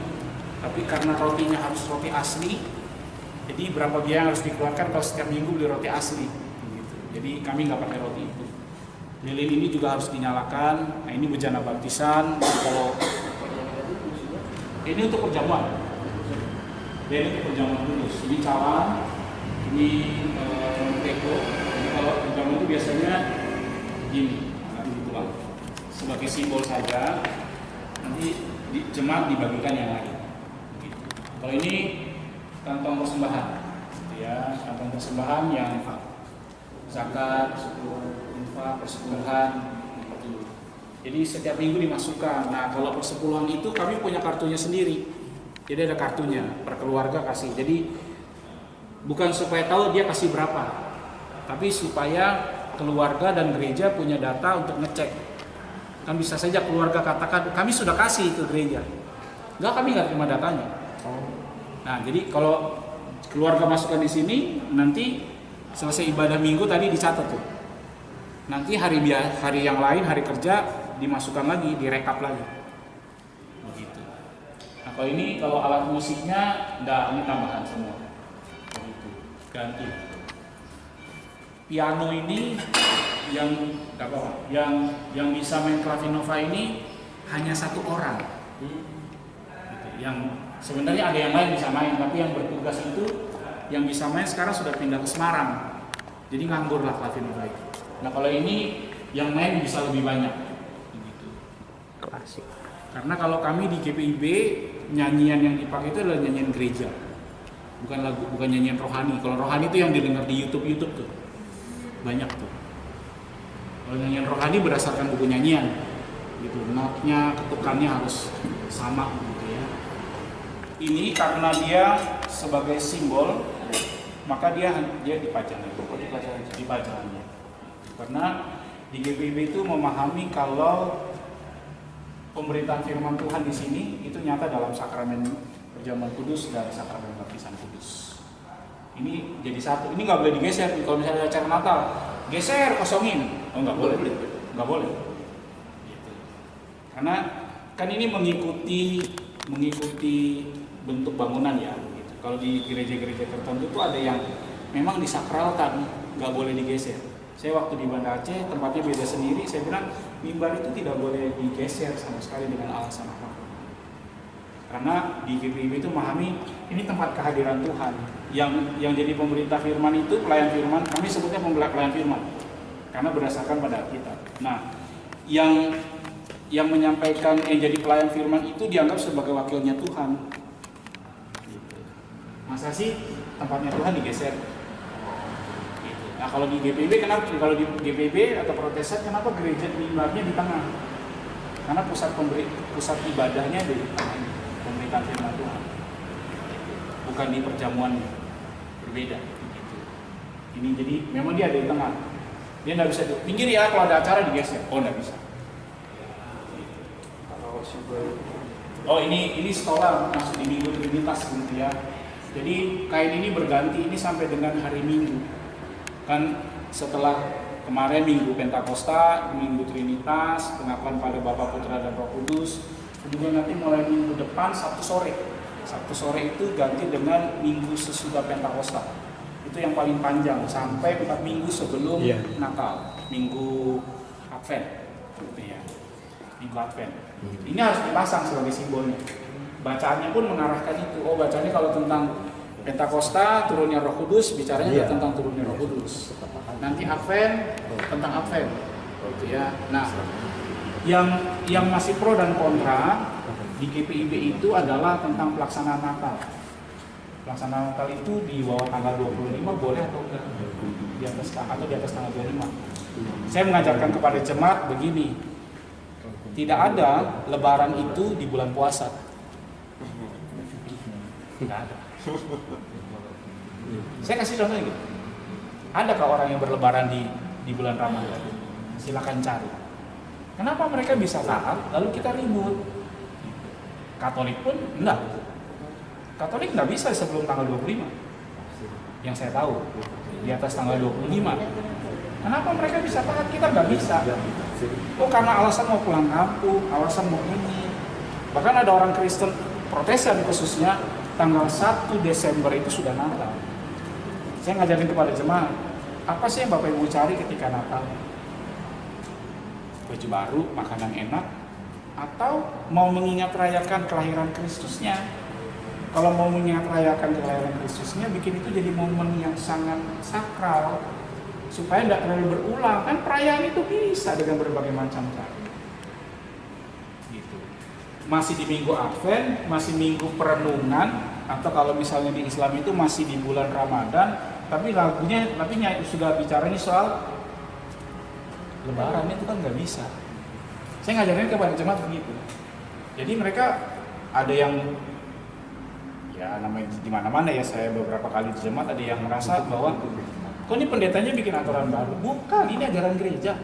Tapi karena rotinya harus roti asli, jadi berapa biaya yang harus dikeluarkan kalau setiap minggu beli roti asli. Gitu. Jadi kami nggak pakai roti itu. Lilin ini juga harus dinyalakan. Nah, ini bejana baptisan. Kalau ini untuk perjamuan. Ini untuk perjamuan kudus. Ini cawan, ini teko. Jadi kalau perjamuan itu biasanya gini, nanti dituang. Sebagai simbol saja. Nanti jemaat dibagikan yang lain. Gitu. Kalau ini kantong persembahan, gitu ya, kantong persembahan yang zakat, infak, persepuluhan, gitu. Jadi setiap minggu dimasukkan. Nah, kalau persepuluhan itu kami punya kartunya sendiri. Jadi ada kartunya, per keluarga kasih. Jadi bukan supaya tahu dia kasih berapa, tapi supaya keluarga dan gereja punya data untuk ngecek. Kan bisa saja keluarga katakan, kami sudah kasih ke gereja. Enggak, kami nggak terima datanya. Nah, jadi kalau keluarga masukkan di sini, nanti selesai ibadah minggu tadi dicatat tuh. Nanti hari yang lain, hari kerja, dimasukkan lagi, direkap lagi. Begitu. Nah, kalau ini kalau alat musiknya, enggak, ini tambahan semua. Begitu. Ganti. Piano ini yang enggak apa-apa, yang bisa main clavinova ini hanya satu orang. Gitu. Yang sebenarnya ada yang lain bisa main, tapi yang bertugas itu yang bisa main sekarang sudah pindah ke Semarang. Jadi nganggur lah clavinova itu. Nah kalau ini yang main bisa lebih banyak. Begitu. Klasik. Karena kalau kami di GPIB nyanyian yang dipakai itu adalah nyanyian gereja, bukan nyanyian rohani. Kalau rohani itu yang didengar di YouTube tuh banyak tuh. Kalau nyanyian rohani berdasarkan buku nyanyian, gitu. Notnya, ketukannya harus sama, gitu ya. Ini karena dia sebagai simbol, maka dia dipajang. Dipajang. Karena di GPIB itu memahami kalau pemberitaan firman Tuhan di sini itu nyata dalam sakramen perjamuan kudus dan sakramen baptisan kudus. Ini jadi satu. Ini nggak boleh digeser. Kalau misalnya acara Natal, geser, kosongin. Oh nggak boleh. Nggak boleh. Gitu. Karena kan ini mengikuti bentuk bangunan ya. Gitu. Kalau di gereja-gereja tertentu itu ada yang memang disakralkan, nggak boleh digeser. Saya waktu di Banda Aceh, tempatnya beda sendiri, saya bilang mimbar itu tidak boleh digeser sama sekali dengan alasan apa. Karena di GPIB itu memahami ini tempat kehadiran Tuhan. Yang jadi pemerintah firman itu pelayan firman, kami sebutnya pelayan firman. Karena berdasarkan pada Alkitab. Nah, yang menyampaikan yang jadi pelayan firman itu dianggap sebagai wakilnya Tuhan. Masa sih tempatnya Tuhan digeser? Nah kalau di GPIB kenapa? Kalau di GPIB atau Protestan kenapa gereja mimbarnya di tengah? Karena pusat ibadahnya di tengah, pemberitaan firman Tuhan. bukan di perjamuannya, berbeda. Gitu. Ini jadi memang dia ada di tengah. Dia nggak bisa pinggir ya, kalau ada acara digeser. Oh, nggak bisa. Oh, ini stola masuk di Minggu Trinitas gitu ya. Jadi kain ini berganti ini sampai dengan hari Minggu. Kan setelah kemarin Minggu Pentakosta, Minggu Trinitas, pengakuan pada Bapa, Putra dan Roh Kudus. Kemudian nanti mulai minggu depan Sabtu sore. Sabtu sore itu ganti dengan Minggu sesudah Pentakosta. Itu yang paling panjang sampai 4 minggu sebelum Natal, Minggu Advent. Gitu ya. Minggu Advent. Ini harus dipasang sebagai simbolnya. Bacaannya pun mengarahkan itu. Oh, bacanya kalau tentang Pentakosta, turunnya Roh Kudus, bicaranya tentang turunnya Roh Kudus. Nanti Advent tentang Advent. Gitu ya. Nah, yang masih pro dan kontra di GPIB itu adalah tentang pelaksanaan Natal. Pelaksanaan Natal itu di bawah tanggal 25 boleh atau enggak? Di atas tanggal 25. Saya mengajarkan kepada jemaat begini. Tidak ada lebaran itu di bulan puasa. Tidak ada. Saya kasih contoh gitu. Adakah orang yang berlebaran di bulan Ramadan? Silakan cari. Kenapa mereka bisa taat, lalu kita ribut? Katolik pun enggak. Katolik nggak bisa sebelum tanggal 25. Yang saya tahu, di atas tanggal 25. Kenapa mereka bisa taat, kita nggak bisa? Oh, karena alasan mau pulang kampung, alasan mau ini. Bahkan ada orang Kristen Protestan khususnya, tanggal 1 Desember itu sudah Natal. Saya ngajarin kepada jemaat, apa sih yang Bapak Ibu cari ketika Natal? Baju baru, makanan enak, atau mau mengingat rayakan kelahiran Kristusnya? Kalau mau mengingat rayakan kelahiran Kristusnya, bikin itu jadi momen yang sangat sakral, supaya tidak terlalu berulang. Kan perayaan itu bisa dengan berbagai macam cara. Gitu. Masih di minggu Advent, masih minggu perenungan, atau kalau misalnya di Islam itu masih di bulan Ramadan, tapi sudah bicaranya soal Lebaran, itu kan nggak bisa. Saya ngajarin kepada jemaat begitu. Jadi mereka ada yang ya namanya di mana-mana ya, saya beberapa kali di jemaat ada yang merasa bahwa kok ini pendetanya bikin aturan baru. Bukan, ini ajaran gereja.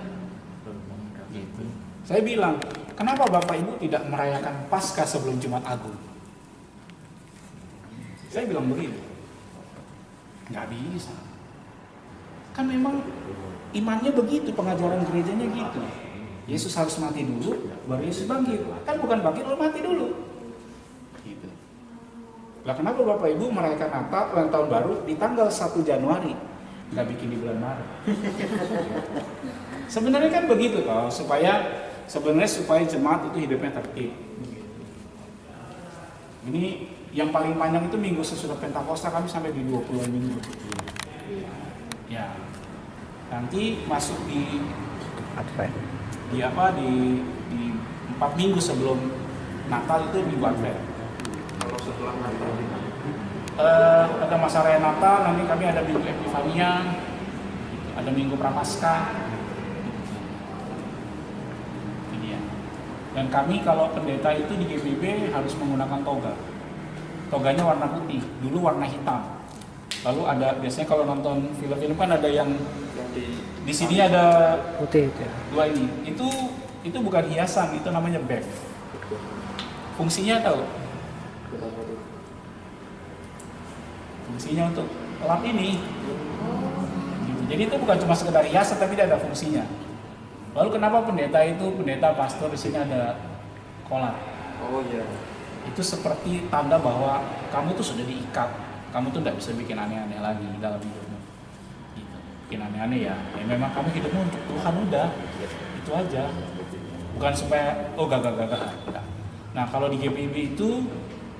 Gitu. Saya bilang, kenapa Bapak Ibu tidak merayakan Paskah sebelum Jumat Agung? Saya bilang begitu. Nggak bisa. Kan memang imannya begitu, pengajaran gerejanya gitu. Yesus harus mati dulu, baru Yesus bangkit. Kan bukan bangkit lalu mati dulu. Gitu. Lah kenapa Bapak Ibu merayakan Natal, ulang tahun baru di tanggal 1 Januari? Nggak bikin di bulan Maret. Sebenarnya kan begitu toh, supaya jemaat itu hidupnya tertib. Ini yang paling panjang itu minggu sesudah Pentakosta, kami sampai di 20 minggu. Ya. Nanti masuk di Advent. Di 4 minggu sebelum Natal itu minggu Advent. Kalau setelah Natal Ada masa raya Natal, nanti kami ada minggu Epifania, ada minggu Prapaskah. Ini ya. Dan kami kalau pendeta itu di GBB harus menggunakan toga. Toganya warna putih, dulu warna hitam. Lalu ada, biasanya kalau nonton film-film kan ada yang di sini ada Putih itu. dua ini. Itu bukan hiasan, itu namanya bef. Fungsinya tahu? Fungsinya untuk lap ini. Gitu. Jadi itu bukan cuma sekedar hiasan, tapi dia ada fungsinya. Lalu kenapa pendeta pastor di sini ada kolar? Oh iya. Itu seperti tanda bahwa kamu tuh sudah diikat. Kamu tuh tidak bisa bikin aneh-aneh lagi dalam hidupmu. Gitu. Bikin aneh-aneh ya. Ya memang kamu hidupmu untuk Tuhan udah. Itu aja. Bukan supaya gagah. Nah kalau di GPIB itu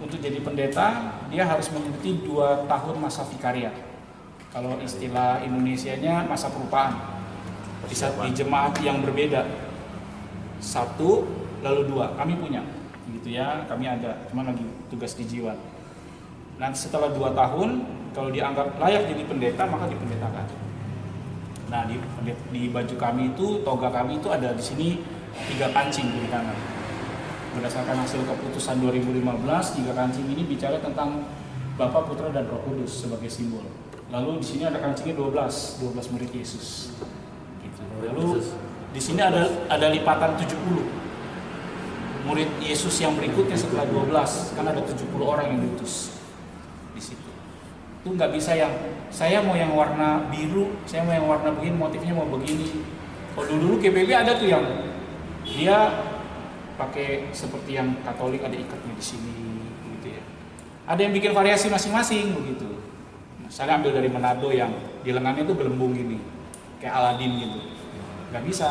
untuk jadi pendeta dia harus mengikuti 2 tahun masa vikaria. Kalau istilah Indonesianya masa perupaan. Di jemaat yang berbeda. 1 lalu 2 kami punya. Gitu ya, kami ada, cuma lagi tugas di Jiwa. Nanti setelah 2 tahun, kalau dianggap layak jadi pendeta, maka dipendetakan. Nah, di baju kami itu, toga kami itu ada di sini 3 kancing di kanan. Berdasarkan hasil keputusan 2015, 3 kancing ini bicara tentang Bapa, Putra, dan Roh Kudus sebagai simbol. Lalu di sini ada kancingnya 12 murid Yesus. Gitu. Lalu di sini ada lipatan 70 murid Yesus yang berikutnya setelah 12, kan ada 70 orang yang diutus di situ. Itu nggak bisa yang saya mau yang warna biru, saya mau yang warna begini, motifnya mau begini. Kalau dulu GPB ada tuh yang dia pakai seperti yang Katolik, ada ikatnya di sini gitu ya. Ada yang bikin variasi masing-masing begitu. Misalnya ambil dari Manado yang di lengannya itu gelembung gini, kayak Aladin gitu. Nggak bisa.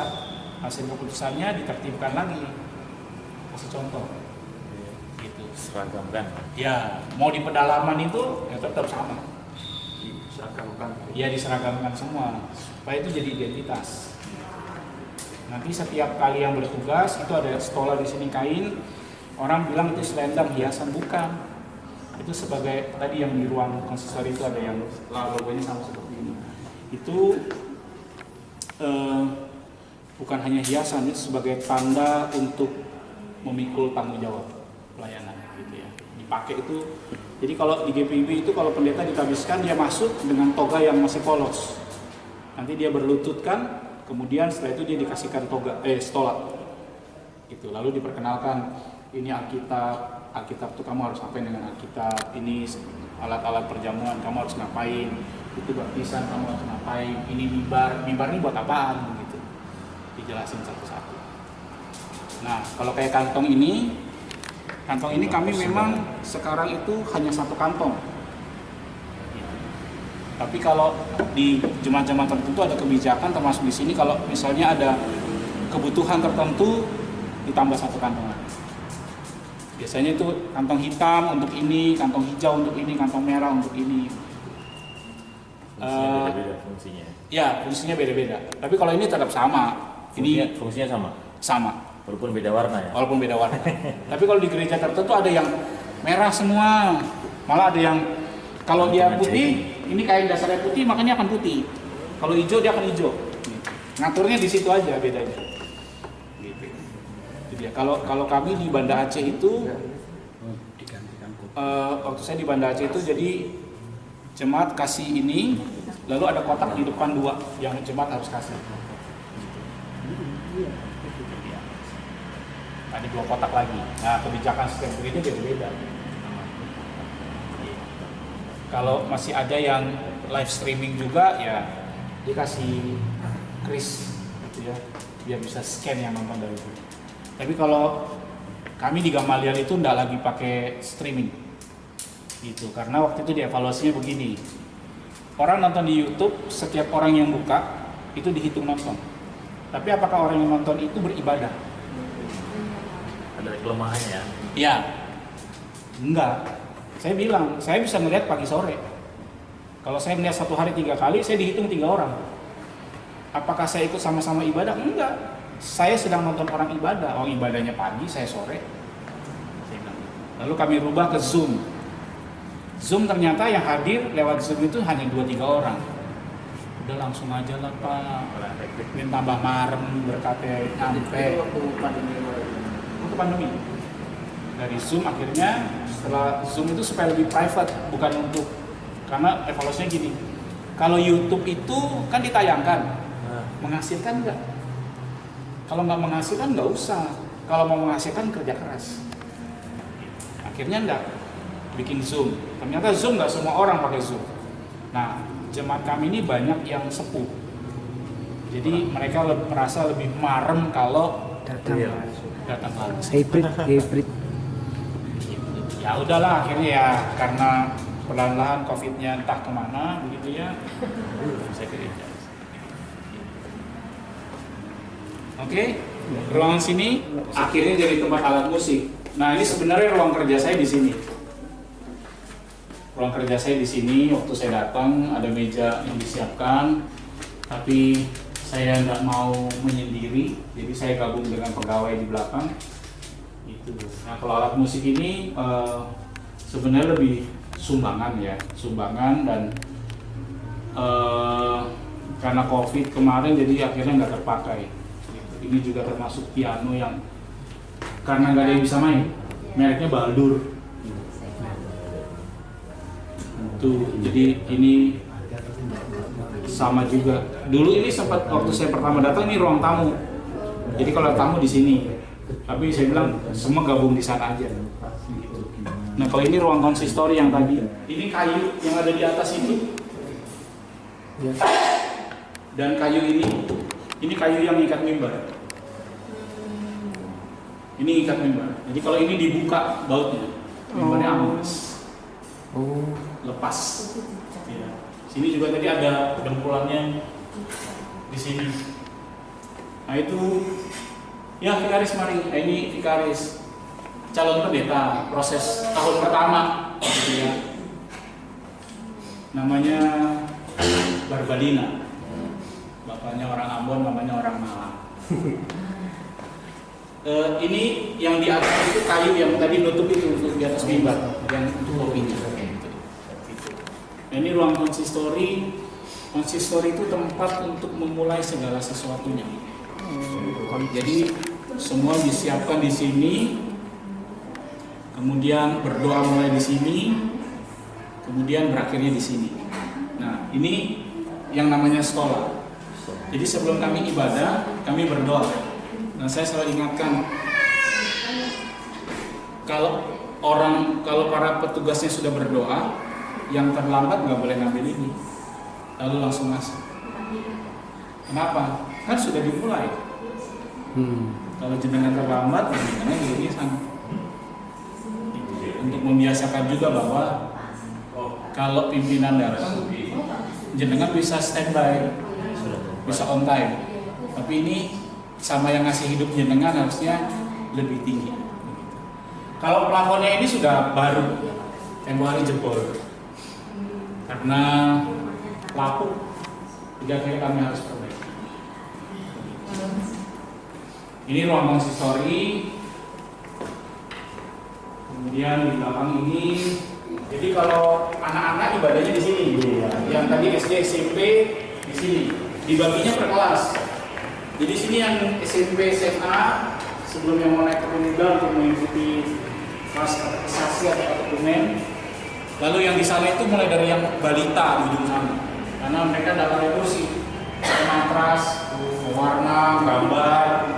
Hasil keputusannya ditertibkan lagi. Kasih contoh. Gitu. Seragamkan. Ya, mau di pedalaman itu ya tetap sama. Diseragamkan. Ya diseragamkan semua supaya itu jadi identitas. Nanti setiap kali yang bertugas itu ada stola di sini kain. Orang bilang itu selendang hiasan, bukan. Itu sebagai tadi yang di ruang konsistori itu ada yang logonya sama seperti ini. Itu bukan hanya hiasan, itu sebagai tanda untuk memikul tanggung jawab pelayanan gitu ya. Dipakai itu. Jadi kalau di GPIB itu kalau pendeta ditabiskan dia masuk dengan toga yang masih polos. Nanti dia berlututkan, kemudian setelah itu dia dikasihkan stola. Gitu. Lalu diperkenalkan ini Alkitab tuh kamu harus ngapain dengan Alkitab, ini alat-alat perjamuan kamu harus ngapain, itu baptisan kamu harus ngapain, ini mimbar ini buat apaan gitu. Dijelasin satu-satu. Nah, kalau kayak kantong ini kami memang sekarang itu hanya satu kantong. Tapi kalau di jemaat-jemaat tertentu ada kebijakan termasuk di sini kalau misalnya ada kebutuhan tertentu ditambah satu kantong. Biasanya itu kantong hitam untuk ini, kantong hijau untuk ini, kantong merah untuk ini. Beda-beda fungsinya. Ya, fungsinya beda-beda. Tapi kalau ini tetap sama. Ini Fungsinya sama. sama. Walaupun beda warna ya. Walaupun beda warna. Tapi kalau di gereja tertentu ada yang merah semua, malah ada yang kalau dia putih, ini kain dasarnya putih, makanya akan putih. Kalau hijau dia akan hijau. Ngaturnya di situ aja bedanya. Ya, kalau kami di Banda Aceh itu waktu saya di Banda Aceh itu jadi jemaat kasih ini, lalu ada kotak di depan 2 yang jemaat harus kasih. Ada 2 kotak lagi. Nah, kebijakan setiap gereja beda-beda. Kalau masih ada yang live streaming juga ya dikasih kris gitu ya, biar bisa scan yang nonton dari itu. Tapi kalau kami di Gamaliel itu enggak lagi pakai streaming gitu, karena waktu itu dievaluasinya begini, orang nonton di YouTube, setiap orang yang buka itu dihitung nonton, tapi apakah orang yang nonton itu beribadah? Ada kelemahannya. Ya, enggak. Saya bilang, saya bisa melihat pagi sore. Kalau saya melihat 1 hari 3 kali, saya dihitung 3 orang. Apakah saya ikut sama-sama ibadah? Enggak. Saya sedang nonton orang ibadah, orang ibadahnya pagi, saya sore. Lalu kami rubah ke Zoom. Zoom ternyata yang hadir lewat Zoom itu hanya 2-3 orang. Udah langsung aja lah Pak, minta tambah marem berkatnya nyampe. Untuk pandemi. Dari Zoom akhirnya setelah Zoom itu supaya lebih private, bukan untuk, karena evaluasinya gini. Kalau YouTube itu kan ditayangkan, menghasilkan enggak? Kalau nggak menghasilkan nggak usah. Kalau mau menghasilkan kerja keras. Akhirnya enggak bikin Zoom. Ternyata Zoom nggak semua orang pakai Zoom. Nah, jemaat kami ini banyak yang sepuh. Jadi mereka merasa lebih marem kalau datang langsung. hybrid. Ya udahlah akhirnya ya karena perlahan-lahan COVID-nya entah kemana begitu ya. Bisa gereja. Oke, ruangan sini akhirnya jadi tempat alat musik. Nah, ini sebenarnya ruang kerja saya di sini. Ruang kerja saya di sini. Waktu saya datang ada meja yang disiapkan, tapi saya nggak mau menyendiri, jadi saya gabung dengan pegawai di belakang. Itu. Nah, kalau alat musik ini sebenarnya lebih sumbangan ya, sumbangan dan karena COVID kemarin jadi akhirnya nggak terpakai. Ini juga termasuk piano yang karena nggak ada yang bisa main, mereknya Baldur. Tuh, jadi ini sama juga. Dulu ini sempat waktu saya pertama datang ini ruang tamu. Jadi kalau tamu di sini. Tapi saya bilang semua gabung di sana aja. Nah, kalau ini ruang konsistori yang tadi. Ini kayu yang ada di atas itu. Dan kayu ini kayu yang ikat mimbar. Ini ikat mimbar. Jadi kalau ini dibuka bautnya, mimbarnya ambles. Lepas. Ya. Sini juga tadi ada dengkulannya di sini. Nah itu, ya vikaris mari. Nah, ini vikaris calon pendeta proses tahun pertama, gitu ya. Namanya Barbalina. Bapaknya orang Ambon, namanya orang Malang. Ini yang di atas itu kayu yang tadi nutup itu untuk di atas mimbar, yang untuk kopinya. Nah, ini ruang konsistori. Konsistori itu tempat untuk memulai segala sesuatunya. Jadi semua disiapkan di sini, kemudian berdoa mulai di sini, kemudian berakhirnya di sini. Nah, ini yang namanya sekolah. Jadi sebelum kami ibadah, kami berdoa. Nah, saya selalu ingatkan, kalau para petugasnya sudah berdoa, yang terlambat nggak boleh ngambil ini, lalu langsung masuk. Kenapa? Kan sudah dimulai. Kalau jenengan terlambat, jenengan begini sana. Untuk membiasakan juga bahwa kalau pimpinan datang, jenengan bisa standby, bisa on time. Tapi ini sama yang ngasih hidup jenengan harusnya lebih tinggi. Kalau plafonnya ini sudah baru, tempo hari jebol. Karena lapuk, 3 kali kami harus perbaiki. Ini ruang konsistori. Kemudian di belakang ini, jadi kalau anak-anak ibadahnya di sini, yang tadi SD SMP di sini, dibaginya per kelas. Jadi sini yang SMP SMA sebelum yang mau naik ke muda untuk mengikuti kelas kategorisasi atau dokumen. Lalu yang di sana itu mulai dari yang balita di ujung sana, karena mereka dapat kursi, matras, warna, gambar,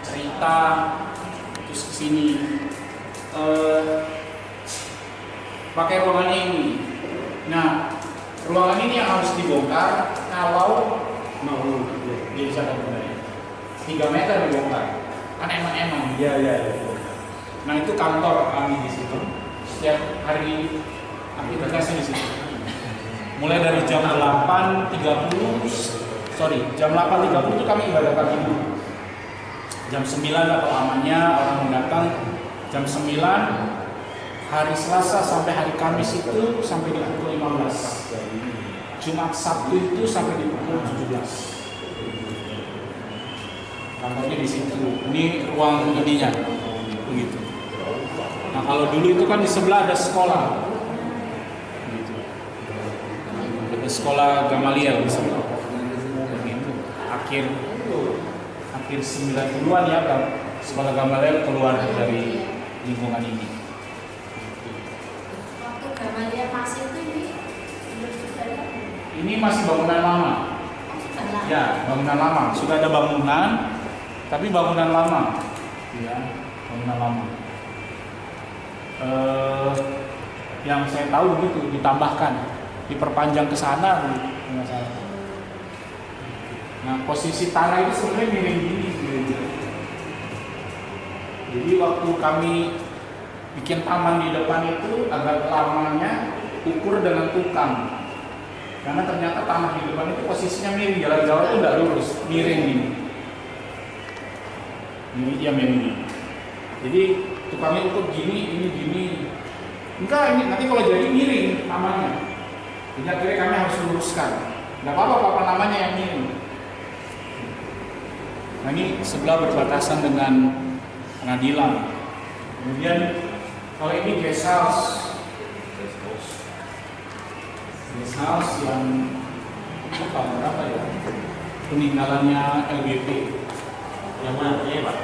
cerita, terus kesini. Pakai ruangannya ini. Nah, ruangan ini yang harus dibongkar kalau mau jadi catat budaya. 3 meter dibongkar. Kan emang. Iya. Nah, itu kantor kami di situ. Setiap hari aktivitasnya di situ. Mulai dari jam 8.30 itu kami ibadah pagi dulu. Jam 9 atau amannya orang datang. Jam 9 hari Selasa sampai hari Kamis itu sampai di pukul 15. Jumat Sabtu itu sampai di pukul 17. Kantornya di situ. Ini ruang ininya. Begitu. Nah, kalau dulu itu kan di sebelah ada sekolah. Begitu. Ada sekolah Gamaliel di sana. Begitu. Akhir 90-an ya kan. Sekolah Gamaliel keluar dari lingkungan ini. Waktu Gamaliel masih itu ini masih bangunan lama. Ya, bangunan lama. Sudah ada bangunan, tapi bangunan lama. Ya, bangunan lama. Yang saya tahu begitu, ditambahkan, diperpanjang ke sana, nggak salah. Nah, posisi tanah itu sebenarnya miring gini. Jadi waktu kami bikin taman di depan itu agak lamanya ukur dengan tukang. Karena ternyata tanah di depan itu posisinya miring, jalan-jalan itu nggak lurus, miring gini. Ini dia miring. Jadi tukangnya ukur gini, ini gini. Enggak, ini nanti kalau jadi miring namanya. Jadi akhirnya kami harus luruskan. Nggak apa-apa namanya yang miring. Nah, ini sebelah berbatasan dengan pengadilan. Kemudian kalau ini guest house yang berapa ya? Peninggalannya LBP. Yang mana ya, Pak?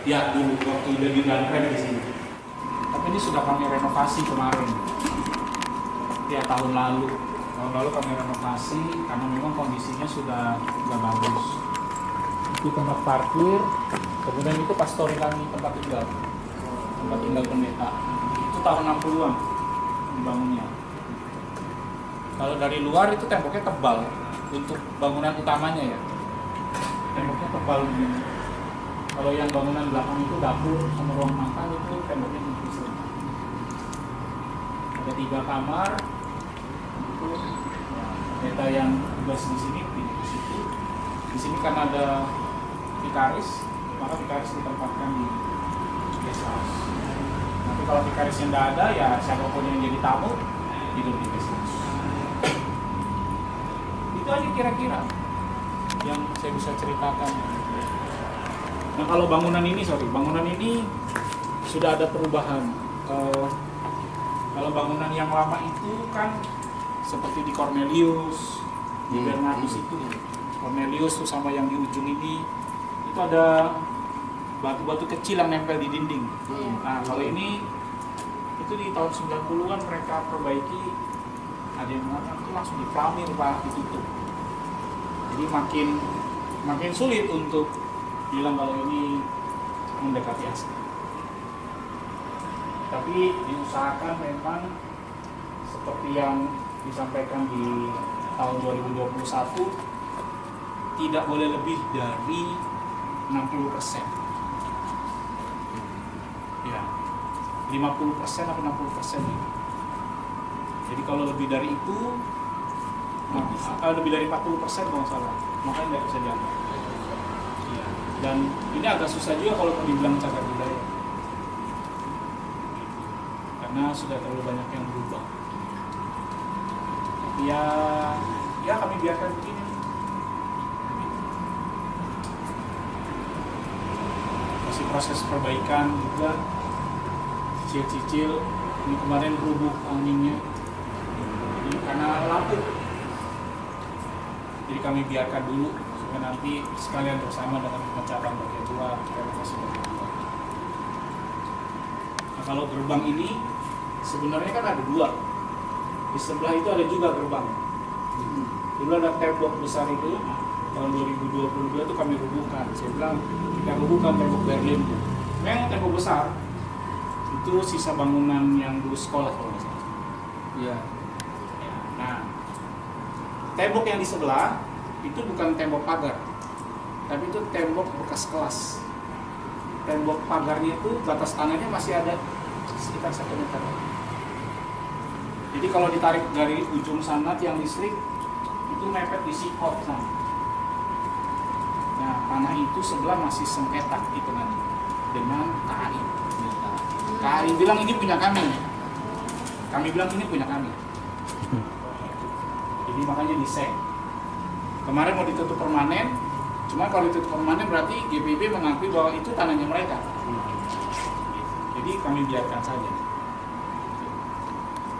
Ya, dulu waktu udah di sini. Tapi ini sudah kami renovasi kemarin. Ya tahun lalu kami renovasi karena memang kondisinya sudah nggak bagus. Itu tempat parkir, kemudian itu pastori kami, tempat tinggal pendeta. Itu tahun 60-an dibangunnya. Kalau dari luar itu temboknya tebal untuk bangunan utamanya ya. Temboknya tebal begini. Kalau yang bangunan belakang itu dapur sama ruang makan itu temboknya tipis. Ada 3 kamar. Itu ya, pendeta yang tugas di sini tidur di situ. Di sini karena ada vikaris, maka vikaris ditempatkan di guest house. Nanti kalau vikarisnya tidak ada, ya siapapun yang jadi tamu tidur di guest house. Itu aja kira-kira yang saya bisa ceritakan. Nah kalau bangunan ini sudah ada perubahan. Kalau bangunan yang lama itu kan seperti di Cornelius, di Bernardus itu, Cornelius tuh sama yang di ujung ini, itu ada batu-batu kecil yang nempel di dinding. Nah kalau ini itu di tahun 90-an mereka perbaiki, ada yang mengatakan itu langsung diplamir Pak, ditutup. Jadi makin sulit untuk bilang kalau ini mendekati asli. Tapi diusahakan memang seperti yang disampaikan di tahun 2021 tidak boleh lebih dari 60%. Ya, 50% atau 60% gitu. Jadi kalau lebih dari itu, lebih dari 40% kalau nggak salah, makanya nggak bisa dianggap. Ya. Dan ini agak susah juga kalau mau dibilang cagar budaya, karena sudah terlalu banyak yang berubah. Ya kami biarkan begini. Masih proses perbaikan juga, cicil-cicil. Ini kemarin rubuh anginnya, jadi karena lapuk. Jadi kami biarkan dulu supaya nanti sekalian bersama dengan pemecatan bagian luar, renovasi bagian luar. Nah kalau gerbang ini sebenarnya kan ada 2. Di sebelah itu ada juga gerbang. Dulu ada tembok besar itu, tahun 2022 itu kami rubuhkan. Saya bilang kita rubuhkan tembok Berlin itu. Memang tembok besar. Itu sisa bangunan yang dulu sekolah kalau nggak salah. Iya. Nah, tembok yang di sebelah itu bukan tembok pagar, tapi itu tembok bekas kelas. Tembok pagarnya itu batas tanahnya masih ada sekitar 1 meter. Jadi kalau ditarik dari ujung sana tiang listrik itu mepet di sikot sana. Nah, tanah itu sebelah masih sengketa itu nanti dengan KAI. KAI bilang ini punya kami. Kami bilang ini punya kami. Jadi makanya disek. Kemarin mau ditutup permanen, cuma kalau ditutup permanen berarti GPB mengakui bahwa itu tanahnya mereka. Jadi kami biarkan saja.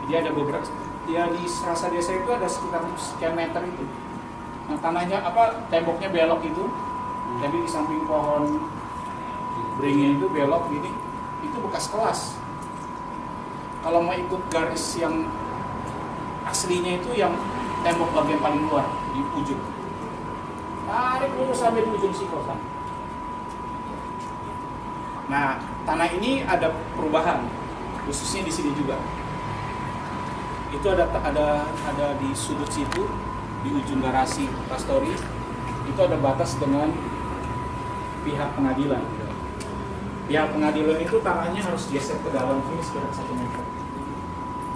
Jadi ada beberapa, ya di Serasa Desa itu ada sekitar sekian meter itu. Nah tanahnya temboknya belok itu, jadi di samping pohon beringin itu belok gini, itu bekas kelas. Kalau mau ikut garis yang aslinya itu yang tembok bagian paling luar di ujung, tarik lurus sampai di ujung sikosan. Nah tanah ini ada perubahan, khususnya di sini juga. Itu ada di sudut situ, di ujung garasi pastori itu ada batas dengan pihak pengadilan. Pihak pengadilan itu tanahnya harus geser ke dalam sini sekitar 1 meter.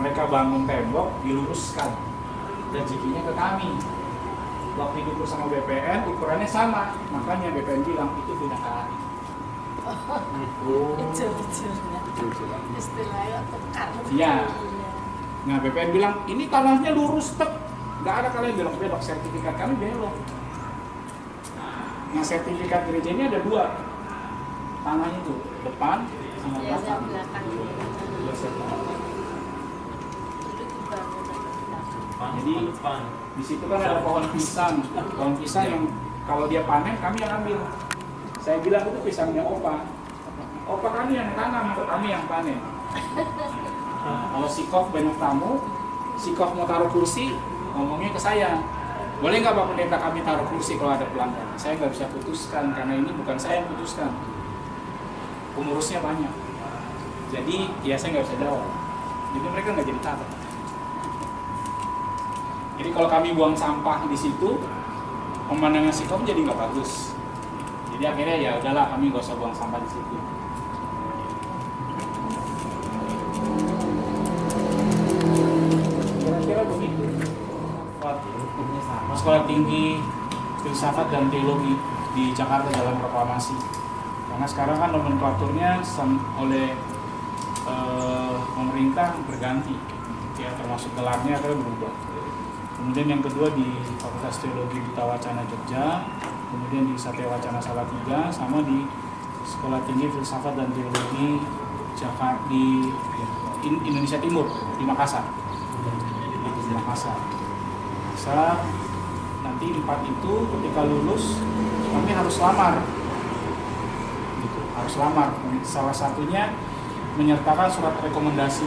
Mereka bangun tembok, diluruskan rezekinya ke kami. Waktu diukur sama BPN ukurannya sama, makanya BPN bilang itu punya kami. Kecil-kecilnya. Istilahnya tukar. Iya. Nah BPN bilang ini tanahnya lurus tek, nggak ada kalian belok-belok, sertifikat kami belok. Nah sertifikat gereja ini ada 2, tanahnya itu depan sama belakang. Jadi di situ kan ada pohon pisang yang kalau dia panen kami yang ambil. Saya bilang itu pisangnya opa kami yang tanam, kami yang panen. Kalau sikop banyak tamu, Sikof mau taruh kursi, ngomongnya ke saya. Boleh nggak Pak Pendeta kami taruh kursi kalau ada pelanggan? Saya nggak bisa putuskan karena ini bukan saya yang putuskan. Pengurusnya banyak. Jadi ya saya nggak bisa jawab. Jadi mereka nggak jadi takut. Jadi kalau kami buang sampah di situ, pemandangan Sikof jadi nggak bagus. Jadi akhirnya ya udahlah kami nggak usah buang sampah di situ. Kira-kira begitu. Sekolah Tinggi Filsafat dan Teologi di Jakarta dalam proklamasi. Karena sekarang kan nomenklaturnya oleh pemerintah berganti, ya termasuk gelarnya akhirnya berubah. Kemudian yang kedua di Fakultas Teologi Duta Wacana Jogja, kemudian di Satya Wacana Salatiga, sama di Sekolah Tinggi Filsafat dan Teologi Jakarta di Indonesia Timur di Makassar. Nanti 4 itu ketika lulus kami harus lamar, gitu. Harus lamar. Salah satunya menyertakan surat rekomendasi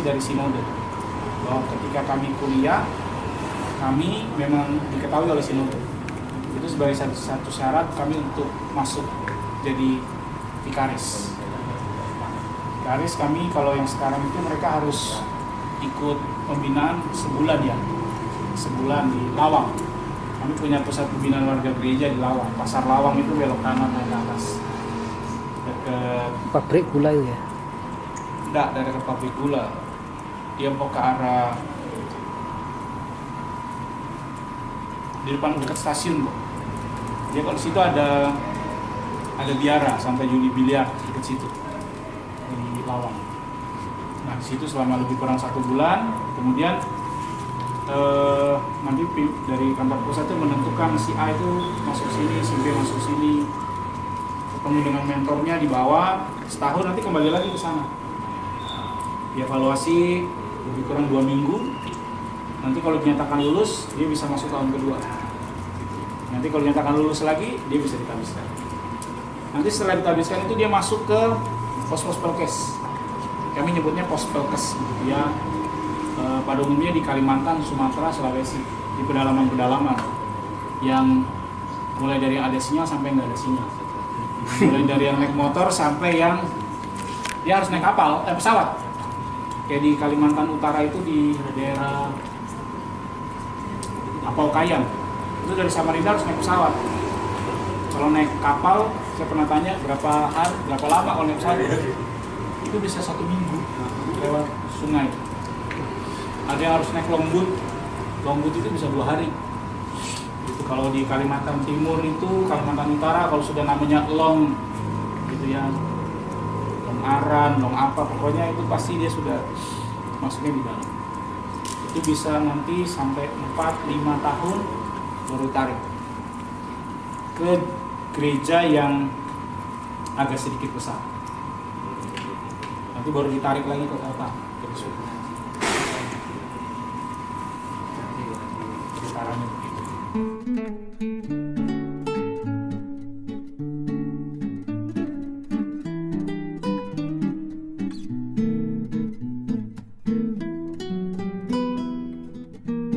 dari sinode bahwa ketika kami kuliah kami memang diketahui oleh sinode. Itu sebagai satu syarat kami untuk masuk jadi vikaris. Vikaris kami kalau yang sekarang itu mereka harus ikut pembinaan sebulan ya, sebulan di Lawang. Kami punya pusat pembinaan warga gereja di Lawang. Pasar Lawang itu belok kanan naik ke atas. Dekat Pabrik gula itu ya? enggak, dari dekat pabrik gula. Dia mau ke arah di depan dekat stasiun, kok. Dia kalau di situ ada biara sampai judi biliar dekat situ di Lawang. Nah, di situ selama lebih kurang 1 bulan, kemudian nanti dari kantor pusat itu menentukan si A itu masuk sini, si B masuk sini, ketemu dengan mentornya di bawah, setahun nanti kembali lagi ke sana. Dievaluasi lebih kurang 2 minggu. Nanti kalau dinyatakan lulus, dia bisa masuk tahun kedua. Nanti kalau dinyatakan lulus lagi, dia bisa ditabiskan. Nanti setelah ditabiskan itu dia masuk ke pos-pos pelkes. Kami nyebutnya pos pelkes, ya. Pada umumnya di Kalimantan, Sumatera, Sulawesi, di pedalaman-pedalaman yang mulai dari ada sinyal sampai nggak ada sinyal, mulai dari yang naik motor sampai yang dia harus naik kapal, pesawat. Kayak di Kalimantan Utara itu di daerah Apaukayan, itu dari Samarinda harus naik pesawat. Kalau naik kapal, saya pernah tanya berapa lama kalau naik pesawat? Itu bisa 1 minggu lewat sungai. Ada yang harus naik longboat itu bisa 2 hari. Itu kalau di Kalimantan Timur itu, Kalimantan Utara kalau sudah namanya long, gitu ya, long aran, long apa, pokoknya itu pasti dia sudah masuknya di dalam. Itu bisa nanti sampai 4-5 tahun baru tarik ke gereja yang agak sedikit besar. Nanti baru ditarik lagi ke kota. Caranya begitu.